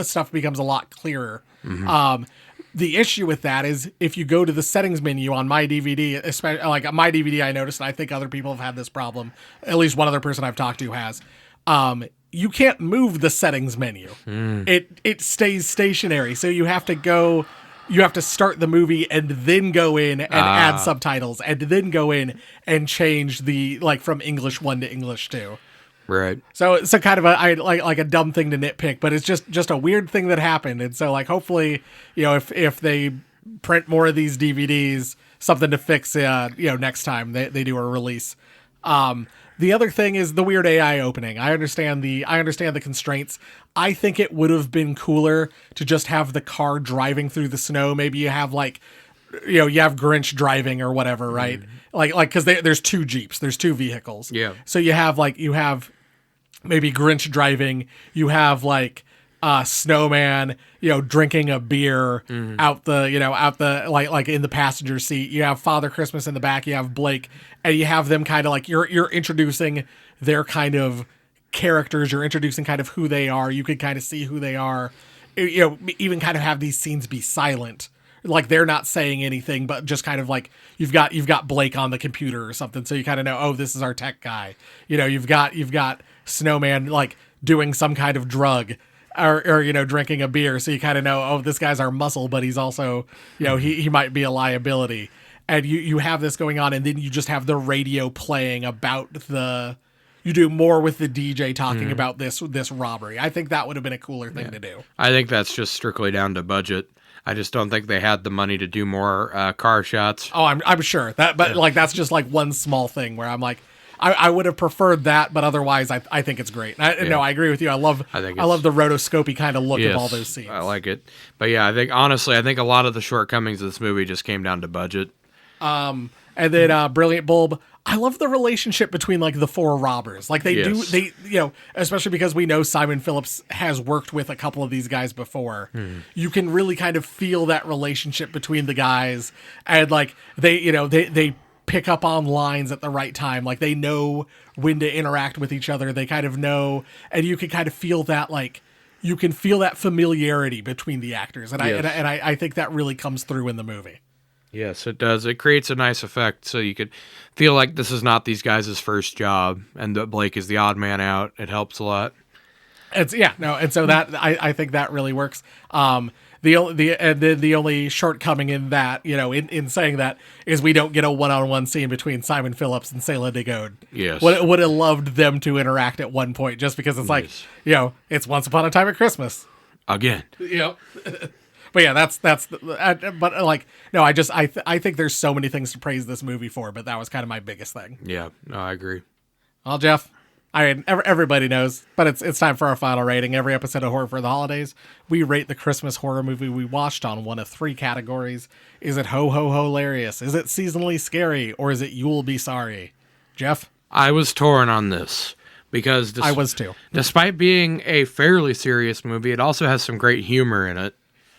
stuff becomes a lot clearer. The issue with that is if you go to the settings menu on my DVD, especially like my DVD, I noticed, and I think other people have had this problem. At least one other person I've talked to has. You can't move the settings menu. It stays stationary. So you have to start the movie and then go in and add subtitles and then go in and change from English 1 to English 2. Right. So kind of a dumb thing to nitpick, but it's just a weird thing that happened. And so like hopefully, if they print more of these DVDs, something to fix next time they do a release. The other thing is the weird AI opening. I understand the constraints. I think it would have been cooler to just have the car driving through the snow. Maybe you have you have Grinch driving or whatever, right? Because there's two Jeeps, there's two vehicles. Yeah. So you have maybe Grinch driving. You have Snowman, drinking a beer out the in the passenger seat. You have Father Christmas in the back. You have Blake, and you have them kind of you're introducing their kind of characters. You're introducing kind of who they are. You could kind of see who they are. Even kind of have these scenes be silent, like they're not saying anything, but just kind of you've got Blake on the computer or something, so you kind of know, oh, this is our tech guy. You've got Snowman doing some kind of drug. Or drinking a beer, so you kind of know, oh, this guy's our muscle, but he's also, he might be a liability. And you have this going on, and then you just have the radio playing about you do more with the DJ talking about this robbery. I think that would have been a cooler thing to do. I think that's just strictly down to budget. I just don't think they had the money to do more car shots. Oh, I'm sure that, but that's just one small thing where I'm like, I would have preferred that, but otherwise, I think it's great. No, I agree with you. I love the rotoscopy kind of look of all those scenes. I like it. But yeah, I think a lot of the shortcomings of this movie just came down to budget. And then Brilliant Bulb. I love the relationship between the four robbers. Especially because we know Simon Phillips has worked with a couple of these guys before. You can really kind of feel that relationship between the guys, and they pick up on lines at the right time. They know when to interact with each other. They kind of know, and you can kind of feel that, you can feel that familiarity between the actors. And I think that really comes through in the movie. Yes, it does. It creates a nice effect, so you could feel like this is not these guys' first job, and that Blake is the odd man out. It helps a lot. And so that I think that really works. The only shortcoming in that, in saying that, is we don't get a one-on-one scene between Simon Phillips and Céline Degaude. Yes. Would have loved them to interact at one point, just because it's it's Once Upon a Time at Christmas. Again. But yeah, I think there's so many things to praise this movie for, but that was kind of my biggest thing. Yeah, no, I agree. Well, Jeff, everybody knows, but it's time for our final rating. Every episode of Horror for the Holidays, we rate the Christmas horror movie we watched on one of three categories. Is it ho-ho hilarious? Is it seasonally scary? Or is it you'll be sorry? Jeff? I was torn on this, because I was too. despite being a fairly serious movie, it also has some great humor in it.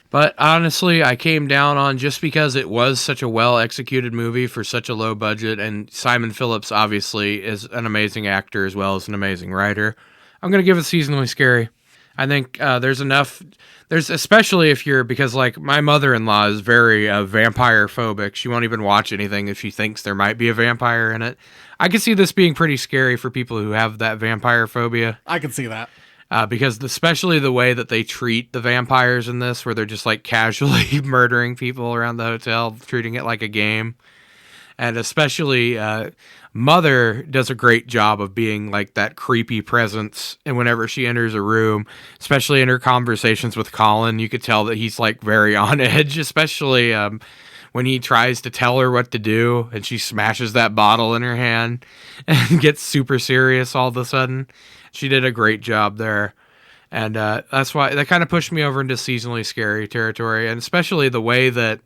But honestly, I came down on just because it was such a well-executed movie for such a low budget, and Simon Phillips obviously is an amazing actor as well as an amazing writer. I'm going to give it Seasonally Scary. I think there's enough, especially if because like my mother-in-law is very vampire phobic. She won't even watch anything if she thinks there might be a vampire in it. I can see this being pretty scary for people who have that vampire phobia. I can see that. Because especially the way that they treat the vampires in this, where they're just like casually murdering people around the hotel, treating it like a game. And especially Mother does a great job of being like that creepy presence. And whenever she enters a room, especially in her conversations with Colin, you could tell that he's like very on edge, especially when he tries to tell her what to do and she smashes that bottle in her hand and gets super serious all of a sudden. She did a great job there. And that's why that kind of pushed me over into Seasonally Scary territory. And especially the way that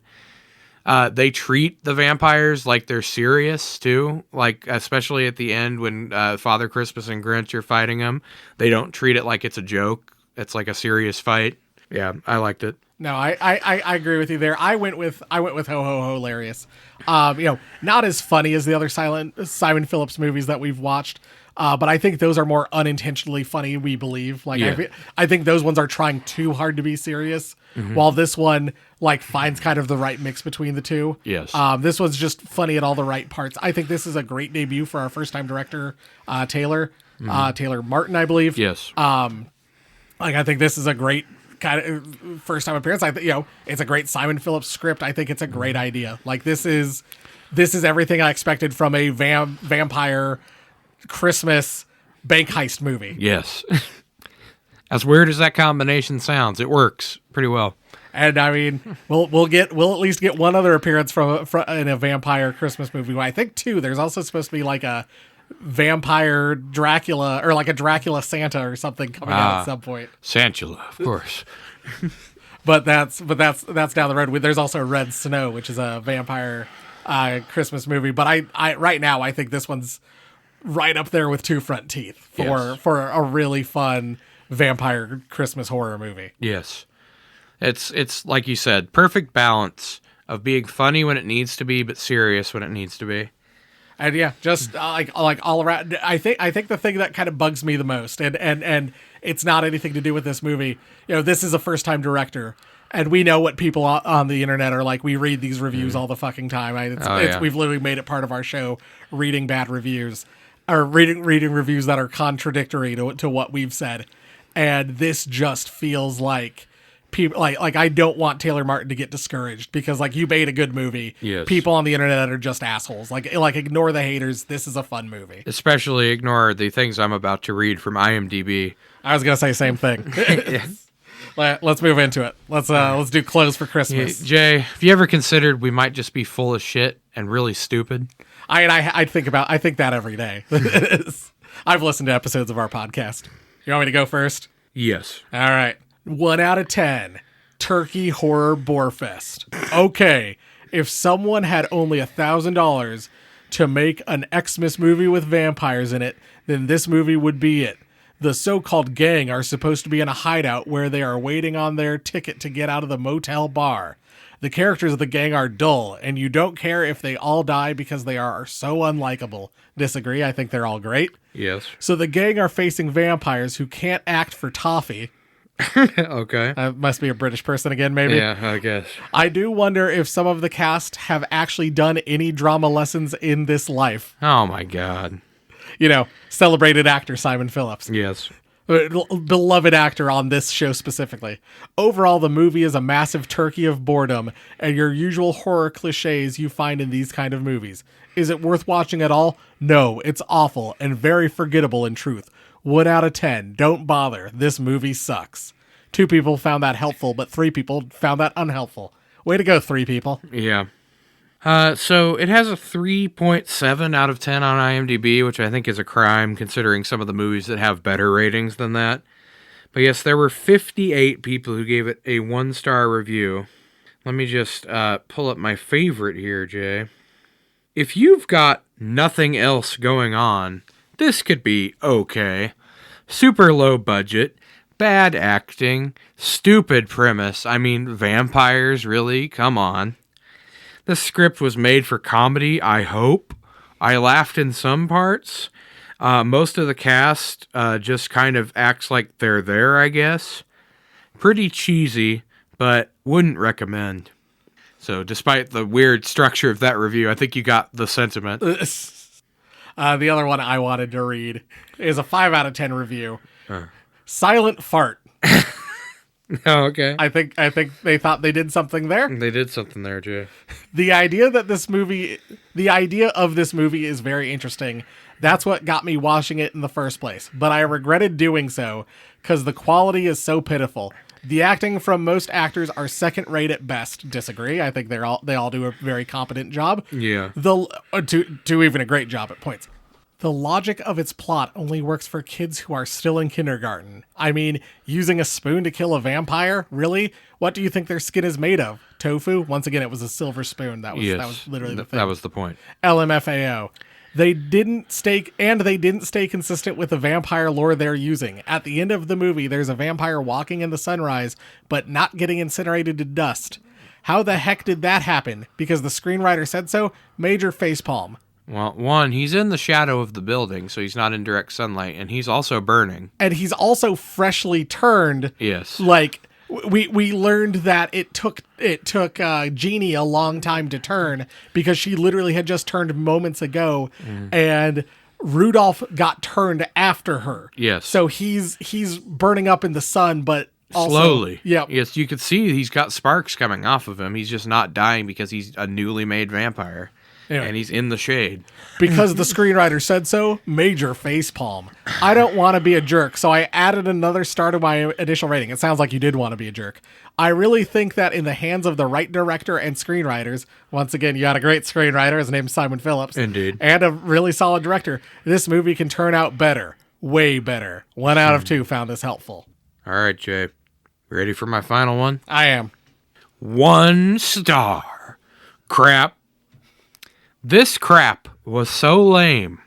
they treat the vampires like they're serious too. Like, especially at the end when Father Christmas and Grinch are fighting them, they don't treat it like it's a joke. It's like a serious fight. Yeah, I liked it. No, I agree with you there. I went with Ho Ho Ho Hilarious. Not as funny as the other Simon Phillips movies that we've watched. But I think those are more unintentionally funny, we believe. Like, yeah. I think those ones are trying too hard to be serious, while this one, like, finds kind of the right mix between the two. Yes. This one's just funny at all the right parts. I think this is a great debut for our first-time director, Taylor Martin, I believe. Yes. I think this is a great kind of first-time appearance. It's a great Simon Phillips script. I think it's a great idea. Like, this is everything I expected from a vampire Christmas bank heist movie. Yes. As weird as that combination sounds, it works pretty well. And I mean, we'll at least get one other appearance from in a vampire Christmas movie. Well, I think two. There's also supposed to be like a vampire Dracula or like a Dracula Santa or something coming out at some point. Santula, of course. but that's down the road. There's also Red Snow, which is a vampire Christmas movie. But I right now I think this one's right up there with Two Front Teeth for a really fun vampire Christmas horror movie. Yes. It's like you said, perfect balance of being funny when it needs to be, but serious when it needs to be. And yeah, just like all around, I think the thing that kind of bugs me the most, and it's not anything to do with this movie. This is a first time director, and we know what people on the internet are like. We read these reviews all the fucking time. We've literally made it part of our show, reading bad reviews. Or reading reviews that are contradictory to what we've said, and this just feels like people like I don't want Taylor Martin to get discouraged because like you made a good movie. Yes. People on the internet are just assholes. Like ignore the haters. This is a fun movie. Especially ignore the things I'm about to read from IMDb. I was gonna say the same thing. Let's move into it. Let's do clothes for Christmas. Jay, have you ever considered we might just be full of shit and really stupid? I think that every day. I've listened to episodes of our podcast. You want me to go first? Yes. All right. 1 out of 10. Turkey Horror Borefest. Okay, if someone had only $1,000 to make an Xmas movie with vampires in it, then this movie would be it. The so-called gang are supposed to be in a hideout where they are waiting on their ticket to get out of the motel bar. The characters of the gang are dull, and you don't care if they all die because they are so unlikable. Disagree, I think they're all great. Yes. So the gang are facing vampires who can't act for toffee. Okay. Must be a British person again, maybe? Yeah, I guess. I do wonder if some of the cast have actually done any drama lessons in this life. Oh my God. Celebrated actor Simon Phillips. Yes. Beloved actor on this show specifically. Overall, the movie is a massive turkey of boredom and your usual horror cliches you find in these kind of movies. Is it worth watching at all? No, it's awful and very forgettable in truth. 1 out of 10. Don't bother. This movie sucks. 2 people found that helpful, but 3 people found that unhelpful. Way to go, 3 people. Yeah. So it has a 3.7 out of 10 on IMDb, which I think is a crime considering some of the movies that have better ratings than that. But yes, there were 58 people who gave it a 1-star review. Let me just pull up my favorite here, Jay. If you've got nothing else going on, This could be okay. Super low budget, bad acting, stupid premise. I mean, vampires, really? Come on. The script was made for comedy, I hope. I laughed in some parts. Most of the cast just kind of acts like they're there, I guess. Pretty cheesy, but wouldn't recommend. So, despite the weird structure of that review, I think you got the sentiment. The other one I wanted to read is a 5 out of 10 review. Silent Fart. Oh, okay. I think they thought they did something there. They did something there, Jay. The idea of this movie is very interesting. That's what got me watching it in the first place. But I regretted doing so because the quality is so pitiful. The acting from most actors are second rate at best. Disagree. I think they all do a very competent job. Yeah. Do even a great job at points. The logic of its plot only works for kids who are still in kindergarten. I mean, using a spoon to kill a vampire? Really? What do you think their skin is made of? Tofu? Once again, it was a silver spoon. That was literally the thing. That was the point. LMFAO. They didn't stay consistent with the vampire lore they're using. At the end of the movie, there's a vampire walking in the sunrise, but not getting incinerated to dust. How the heck did that happen? Because the screenwriter said so? Major facepalm. Well, one, he's in the shadow of the building, so he's not in direct sunlight, and he's also burning. And he's also freshly turned. Yes. Like, we learned that it took Jeannie a long time to turn because she literally had just turned moments ago, and Rudolph got turned after her. Yes. So he's burning up in the sun, but also, slowly. Yeah. Yes, you could see he's got sparks coming off of him. He's just not dying because he's a newly made vampire. Yeah. And he's in the shade. Because the screenwriter said so, major facepalm. I don't want to be a jerk, so I added another star to my initial rating. It sounds like you did want to be a jerk. I really think that in the hands of the right director and screenwriters, once again, you got a great screenwriter, his name's Simon Phillips. Indeed. And a really solid director, this movie can turn out better. Way better. 1 out of 2 found this helpful. All right, Jay. Ready for my final one? I am. 1 star. Crap. This crap was so lame.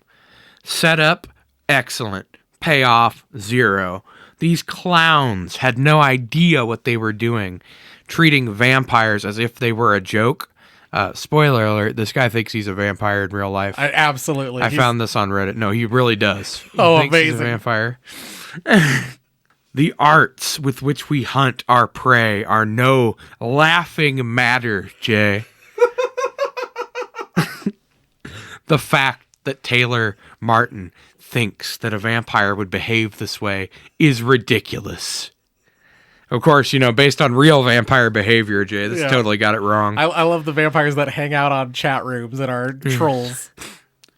Setup, excellent. Payoff, 0. These clowns had no idea what they were doing, treating vampires as if they were a joke. Spoiler alert, this guy thinks he's a vampire in real life. Absolutely. I found this on Reddit. No, he really does. He Oh, thinks he's a amazing. vampire. The arts with which we hunt our prey are no laughing matter, Jay. The fact that Taylor Martin thinks that a vampire would behave this way is ridiculous. Of course, based on real vampire behavior, Jay, this totally got it wrong. I love the vampires that hang out on chat rooms and are trolls.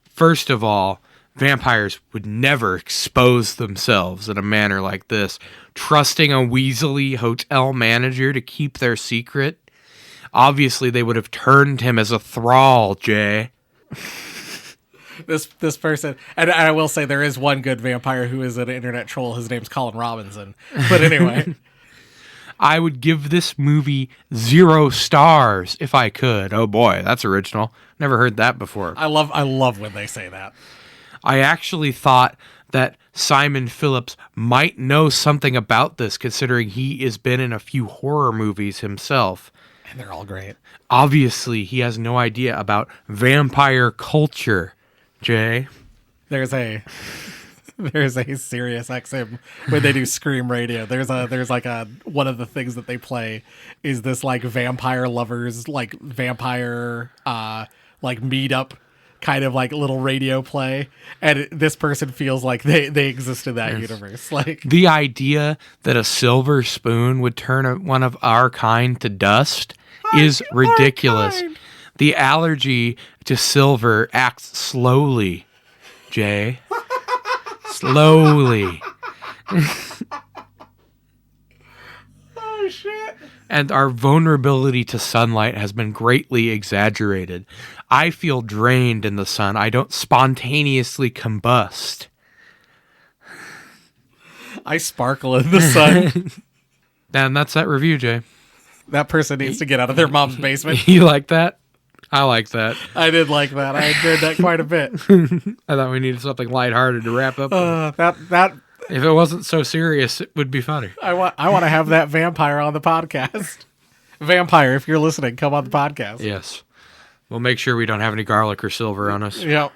First of all, vampires would never expose themselves in a manner like this, trusting a Weasley hotel manager to keep their secret. Obviously, they would have turned him as a thrall, Jay. This person, and I will say there is one good vampire who is an internet troll. His name's Colin Robinson. But anyway. I would give this movie 0 stars if I could. Oh boy, that's original. Never heard that before. I love when they say that. I actually thought that Simon Phillips might know something about this, considering he has been in a few horror movies himself. And they're all great. Obviously, he has no idea about vampire culture, Jay. There's a Sirius XM when they do Scream Radio. There's like one of the things that they play is this like vampire lovers, like vampire like meetup kind of like little radio play, and this person feels like they exist in that universe. Like the idea that a silver spoon would turn one of our kind to dust is ridiculous. The allergy to silver acts slowly, Jay. Slowly. oh shit. And our vulnerability to sunlight has been greatly exaggerated. I feel drained in the sun. I don't spontaneously combust. I sparkle in the sun. And that's that review, Jay. That person needs to get out of their mom's basement. You like that? I like that. I did like that. I enjoyed that quite a bit. I thought we needed something lighthearted to wrap up. That If it wasn't so serious, it would be funny. I want to have that vampire on the podcast. Vampire, if you're listening, come on the podcast. Yes. We'll make sure we don't have any garlic or silver on us. Yep.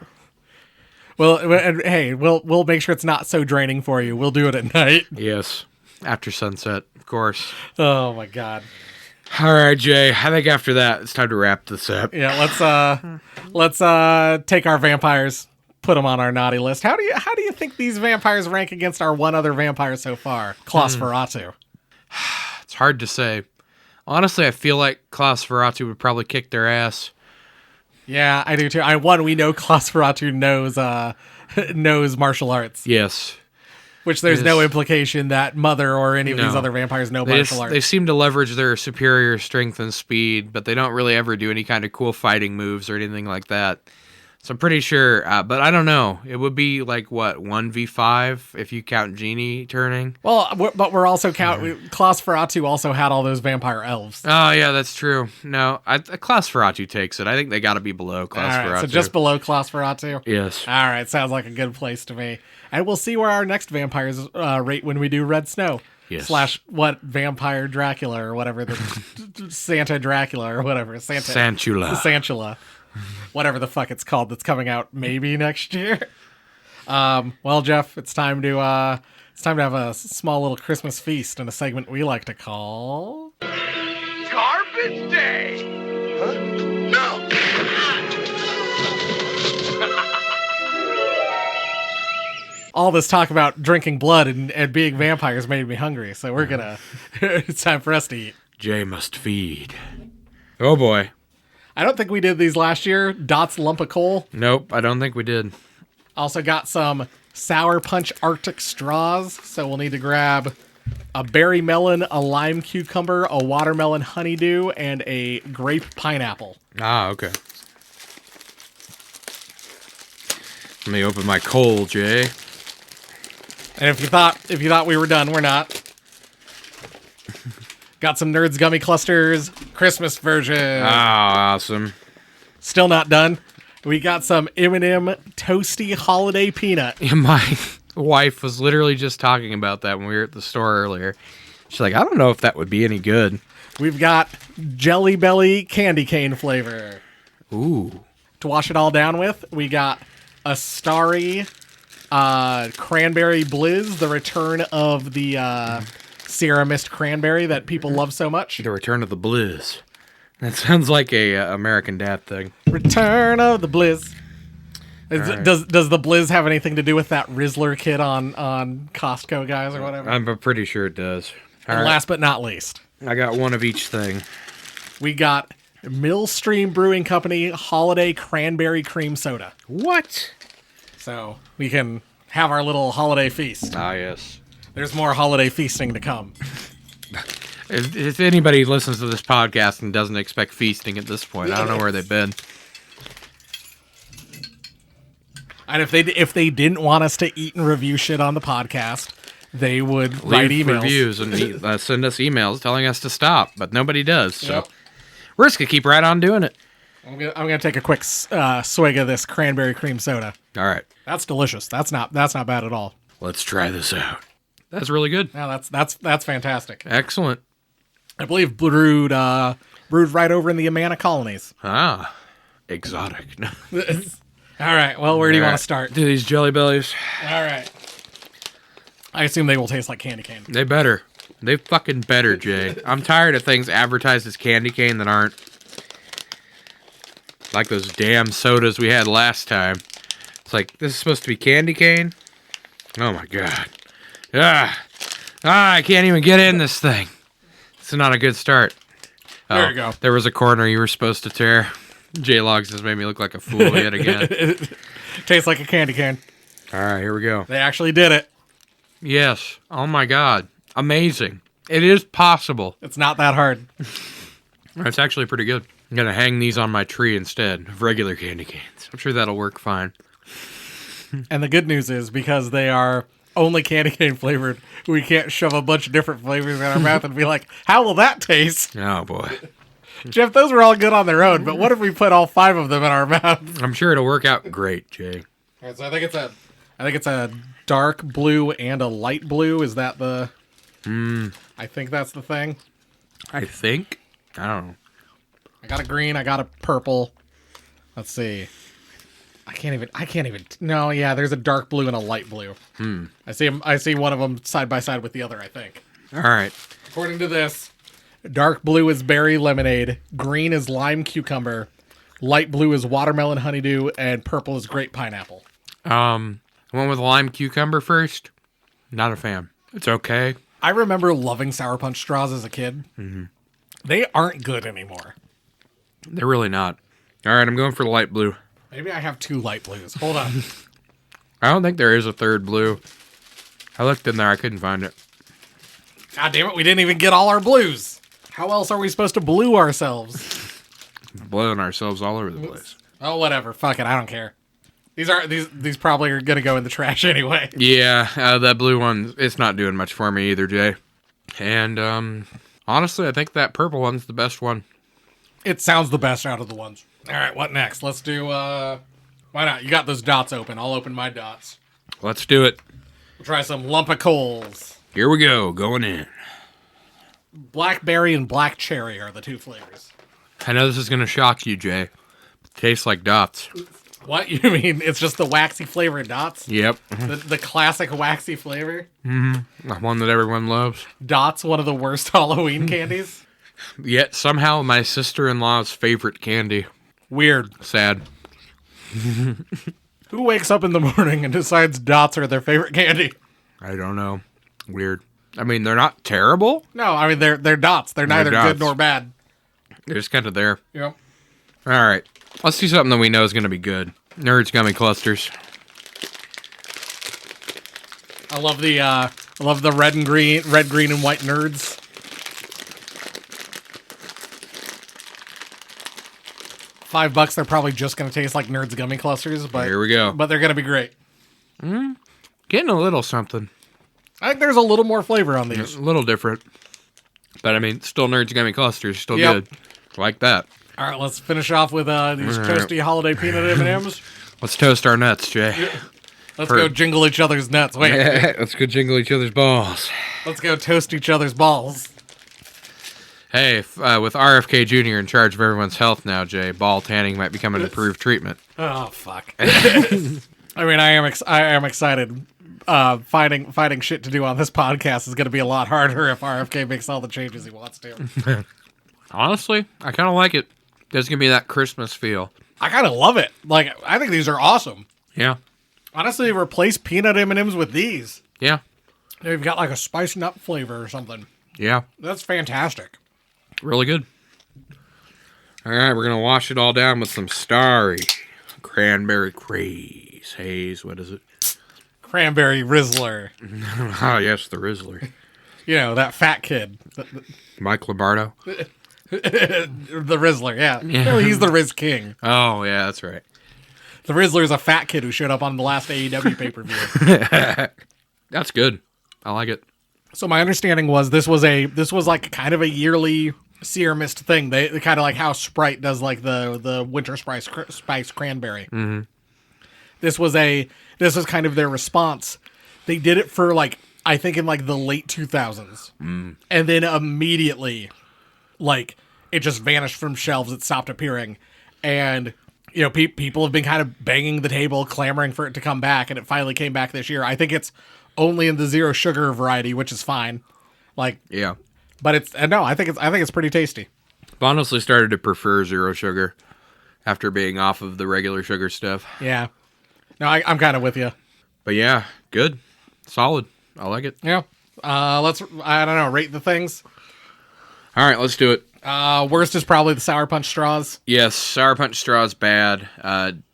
Well, and hey, we'll make sure it's not so draining for you. We'll do it at night. Yes. After sunset, of course. Oh my god. All right, Jay. I think after that, it's time to wrap this up. Yeah, let's take our vampires, put them on our naughty list. How do you think these vampires rank against our one other vampire so far, Nosferatu? It's hard to say. Honestly, I feel like Nosferatu would probably kick their ass. Yeah, I do too. We know Nosferatu knows martial arts. Yes. Which there's no implication that Mother or any of these No. other vampires know martial arts. They seem to leverage their superior strength and speed, but they don't really ever do any kind of cool fighting moves or anything like that. So I'm pretty sure, but I don't know. It would be like, what, 1v5 if you count Genie turning? Well, but we're also Nosferatu also had all those vampire elves. Oh, yeah, that's true. No, Nosferatu takes it. I think they got to be below All Nosferatu. right, so just below Nosferatu. Yes. All right, sounds like a good place to me. And we'll see where our next vampires rate when we do Red Snow. Yes. / what Vampire Dracula or whatever the Santa Dracula or whatever Santula, whatever the fuck it's called, that's coming out maybe next year. Well, Jeff, it's time to have a small little Christmas feast in a segment we like to call Garbage Day! Huh? No! all this talk about drinking blood and being vampires made me hungry, so we're gonna it's time for us to eat. Jay must feed. Oh, boy. I don't think we did these last year. Dot's Lump of Coal. Nope, I don't think we did. Also got some Sour Punch Arctic straws, so we'll need to grab a berry melon, a lime cucumber, a watermelon honeydew, and a grape pineapple. Ah, okay. Let me open my coal, Jay. And if you thought we were done, we're not. Got some Nerds gummy clusters, Christmas version. Ah, awesome. Still not done. We got some M&M toasty holiday peanut. My wife was literally just talking about that when we were at the store earlier. She's like, I don't know if that would be any good. We've got Jelly Belly candy cane flavor. Ooh. To wash it all down with, we got a Starry Cranberry Blizz, the return of the Sierra Mist cranberry that people love so much. The Return of the Blizz. That sounds like a American Dad thing. Return of the Blizz. right. Does the Blizz have anything to do with that Rizzler kid on Costco, guys, or whatever? I'm pretty sure it does. And last but not least, I got one of each thing. we got Millstream Brewing Company Holiday Cranberry Cream Soda. What? So we can have our little holiday feast. Ah, yes. There's more holiday feasting to come. If anybody listens to this podcast and doesn't expect feasting at this point, I don't know where they've been. And if they didn't want us to eat and review shit on the podcast, they would write Leave emails. reviews and send us emails telling us to stop, but nobody does. So Yep. we're just gonna keep right on doing it. I'm gonna take a quick swig of this cranberry cream soda. All right, That's delicious. That's not bad at all. let's try this out. That's really good. Yeah, that's fantastic. Excellent. I believe brewed right over in the Amana colonies. Ah, exotic. All right. Well, where do you All want right. to start? Do these Jelly Bellies? All right. I assume they will taste like candy cane. They better. They fucking better, Jay. I'm tired of things advertised as candy cane that aren't. Like those damn sodas we had last time. It's like, this is supposed to be candy cane? Oh my god. I can't even get in this thing. It's not a good start. There you go. There was a corner you were supposed to tear. J-Logs just made me look like a fool yet again. Tastes like a candy cane. All right, here we go. They actually did it. Yes. Oh my god. Amazing. It is possible. It's not that hard. It's actually pretty good. I'm going to hang these on my tree instead of regular candy canes. I'm sure that'll work fine. And the good news is, because they are only candy cane flavored, we can't shove a bunch of different flavors in our mouth and be like, how will that taste? Oh boy. Jeff, those were all good on their own, but what if we put all 5 of them in our mouth? I'm sure it'll work out great, Jay. All right, so I think it's a dark blue and a light blue. Is that the? I think that's the thing. I think. I don't know. I got a green. I got a purple. Let's see. I can't even. No, yeah. There's a dark blue and a light blue. I see 'em. I see one of them side by side with the other. I think. All right. According to this, dark blue is berry lemonade, green is lime cucumber, light blue is watermelon honeydew, and purple is grape pineapple. One with lime cucumber first. Not a fan. It's okay. I remember loving Sour Punch straws as a kid. Mm-hmm. They aren't good anymore. They're really not. All right, I'm going for the light blue. Maybe I have 2 light blues. Hold on. I don't think there is a third blue. I looked in there. I couldn't find it. God damn it, we didn't even get all our blues. How else are we supposed to blue ourselves? Blowing ourselves all over the place. Oh, whatever. Fuck it. I don't care. These probably are gonna go in the trash anyway. Yeah, that blue one, it's not doing much for me either, Jay. And honestly, I think that purple one's the best one. It sounds the best out of the ones. All right, what next? Let's do, why not? You got those dots open. I'll open my dots. Let's do it. We'll try some lump of coals. Here we go, going in. Blackberry and black cherry are the 2 flavors. I know this is going to shock you, Jay. Tastes like dots. What? You mean it's just the waxy flavor dots? Yep. The classic waxy flavor? One that everyone loves. Dots, one of the worst Halloween candies? Yet somehow my sister-in-law's favorite candy. Weird. Sad. Who wakes up in the morning and decides dots are their favorite candy? I don't know. Weird. I mean, they're not terrible. No, I mean, they're dots. They're neither dots. good nor bad. They're just kind of there. Yep. All right. Let's do something that we know is going to be good. Nerds Gummy Clusters. I love the red, green, and white nerds. $5, they're probably just going to taste like Nerds Gummy Clusters, but Here we go. But they're going to be great. Getting a little something. I think there's a little more flavor on these. A little different. But I mean, still Nerds Gummy Clusters. Still Yep. good. Like that. All right, let's finish off with these toasty holiday peanut M&Ms. Let's toast our nuts, Jay. Let's go jingle each other's nuts. Wait, Let's go jingle each other's balls. let's go toast each other's balls. Hey, with RFK Jr. in charge of everyone's health now, Jay, ball tanning might become an improved treatment. Oh fuck! I mean, I am excited. Finding shit to do on this podcast is going to be a lot harder if RFK makes all the changes he wants to. Honestly, I kind of like it. There's going to be that Christmas feel. I kind of love it. Like, I think these are awesome. Yeah. Honestly, replace peanut M&Ms with these. Yeah. They've got like a spice nut flavor or something. Yeah. That's fantastic. Really good. All right, we're going to wash it all down with some Starry Cranberry Craze. Haze, what is it? Cranberry Rizzler. Oh, yes, the Rizzler. You know, that fat kid. Mike Lombardo. The Rizzler, yeah. No, he's the Riz King. Oh, yeah, that's right. The Rizzler is a fat kid who showed up on the last AEW pay-per-view. That's good. I like it. So my understanding was this was like kind of a yearly Sierra Mist thing. They kind of like how Sprite does like the winter spice cranberry. Mm-hmm. This was kind of their response. They did it for like I think in like the late 2000s, and then immediately, like it just vanished from shelves. It stopped appearing, and you know people have been kind of banging the table, clamoring for it to come back, and it finally came back this year. I think it's only in the zero sugar variety, which is fine. Like Yeah. but it's no, I think it's pretty tasty. I've honestly started to prefer zero sugar after being off of the regular sugar stuff. Yeah, no, I'm kind of with you. But yeah, good. Solid. I like it. Yeah, let's I don't know rate the things. All right, let's do it. Worst is probably the Sour Punch straws. Yes, Sour Punch Straw's bad.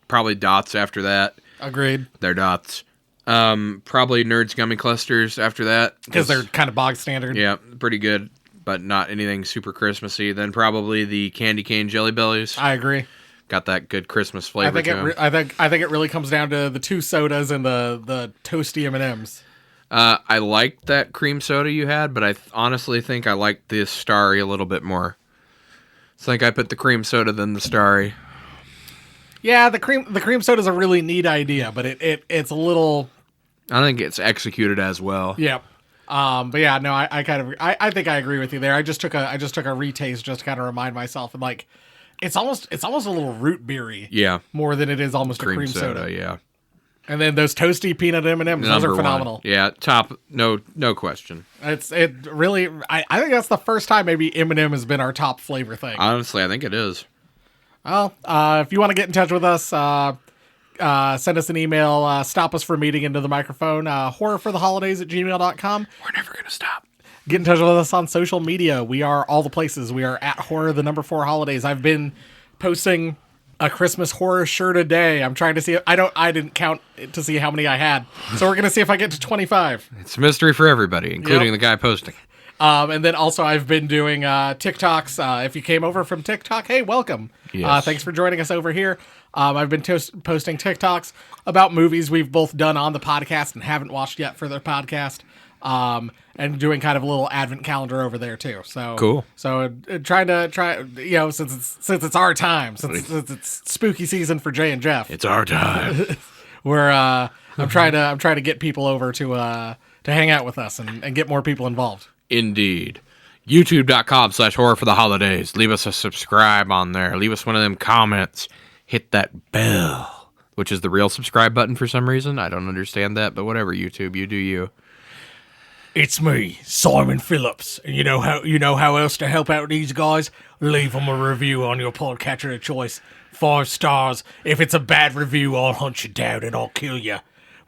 Probably Dots after that. Agreed. They're Dots. Probably Nerds Gummy Clusters after that. Because they're kind of bog standard. Yeah, pretty good, but not anything super Christmassy. Then probably the Candy Cane Jelly Bellies. I agree. Got that good Christmas flavor I to them. think it really comes down to the 2 sodas and the toasty M&Ms. I liked that cream soda you had, but I honestly think I liked the Starry a little bit more. I think I put the cream soda then the Starry. Yeah, the cream soda is a really neat idea, but it's a little. I think it's executed as well. Yeah. But yeah, no, I think I agree with you there. I just took a retaste just to kind of remind myself, and like, it's almost a little root beery. Yeah. More than it is almost a cream soda. Yeah. And then those toasty peanut M&Ms, those are phenomenal. 1. Yeah, top, no question. It really, I think that's the first time maybe M&M has been our top flavor thing. Honestly, I think it is. Well, if you want to get in touch with us, send us an email, stop us from meeting into the microphone, horrorfortheholidays@gmail.com. We're never going to stop. Get in touch with us on social media. We are all the places. We are at horror4 holidays. I've been posting a Christmas horror shirt a day. I'm trying to see. I didn't count to see how many I had. So we're going to see if I get to 25. It's a mystery for everybody, including the guy posting. And then also I've been doing TikToks. If you came over from TikTok, hey, welcome. Yes. Thanks for joining us over here. I've been posting TikToks about movies we've both done on the podcast and haven't watched yet for the podcast. And doing kind of a little advent calendar over there too. So cool. So trying to since it's our time, since it's spooky season for Jay and Jeff. It's our time. I'm trying to get people over to hang out with us and get more people involved. Indeed. YouTube.com/horror for the holidays. Leave us a subscribe on there. Leave us one of them comments. Hit that bell, which is the real subscribe button for some reason. I don't understand that, but whatever, YouTube, you do you. It's me, Simon Phillips. And you know how else to help out these guys? Leave them a review on your podcatcher of choice. 5 stars. If it's a bad review, I'll hunt you down and I'll kill you.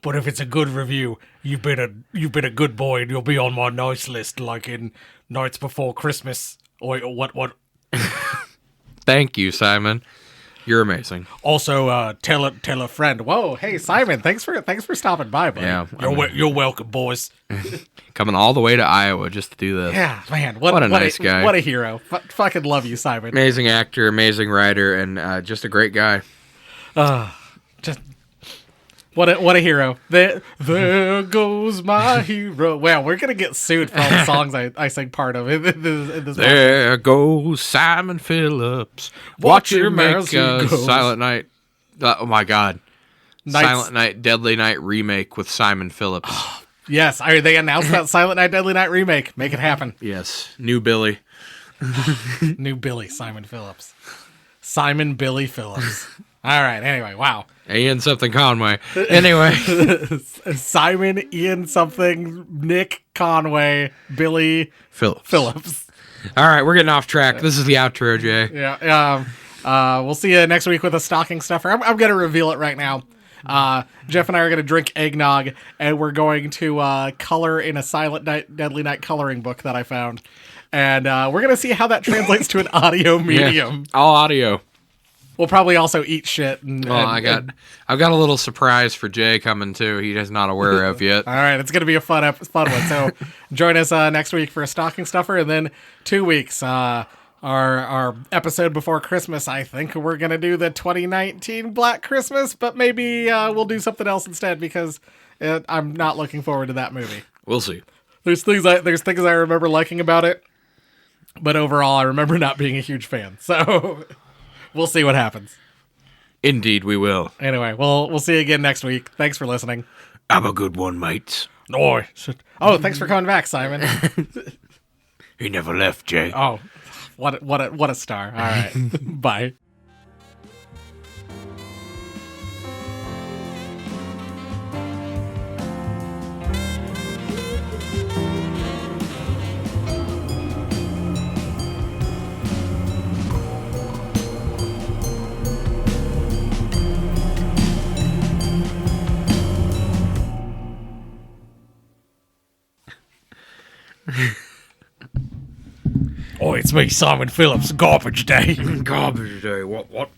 But if it's a good review, you've been a good boy and you'll be on my nice list, like in Nights Before Christmas. Or what? Thank you, Simon. You're amazing. Also, tell a friend. Whoa, hey Simon, thanks for stopping by, buddy. Yeah, you're welcome, boys. Coming all the way to Iowa just to do this. Yeah, man, what a nice guy. What a hero. Fucking love you, Simon. Amazing actor, amazing writer, and just a great guy. Just what a hero. There goes my hero. Wow, we're gonna get sued for all the songs I sing part of in this There goes Simon Phillips. Watch your make a Silent Night. Oh my God. Silent Night, Deadly Night remake with Simon Phillips. Yes, they announced that Silent Night, Deadly Night remake. Make it happen. Yes, new Billy. New Billy, Simon Phillips. Simon Billy Phillips. All right, anyway, wow. Ian something Conway. Anyway. Simon, Ian something, Nick Conway, Billy Phillips. All right, we're getting off track. This is the outro, Jay. Yeah. We'll see you next week with a stocking stuffer. I'm going to reveal it right now. Jeff and I are going to drink eggnog, and we're going to color in a Silent Night, Deadly Night coloring book that I found. And we're going to see how that translates to an audio medium. Yeah, all audio. We'll probably also eat shit. I've got a little surprise for Jay coming too. He is not aware of yet. All right, it's gonna be a fun one. So join us next week for a stocking stuffer, and then 2 weeks, our episode before Christmas. I think we're gonna do the 2019 Black Christmas, but maybe we'll do something else instead because I'm not looking forward to that movie. We'll see. There's things I remember liking about it, but overall, I remember not being a huge fan. So. We'll see what happens. Indeed, we will. Anyway, we'll see you again next week. Thanks for listening. Have a good one, mates. Oh, thanks for coming back, Simon. He never left, Jay. Oh, what a star. All right. Bye. Oh, it's me, Simon Phillips. Garbage Day. Garbage Day. What?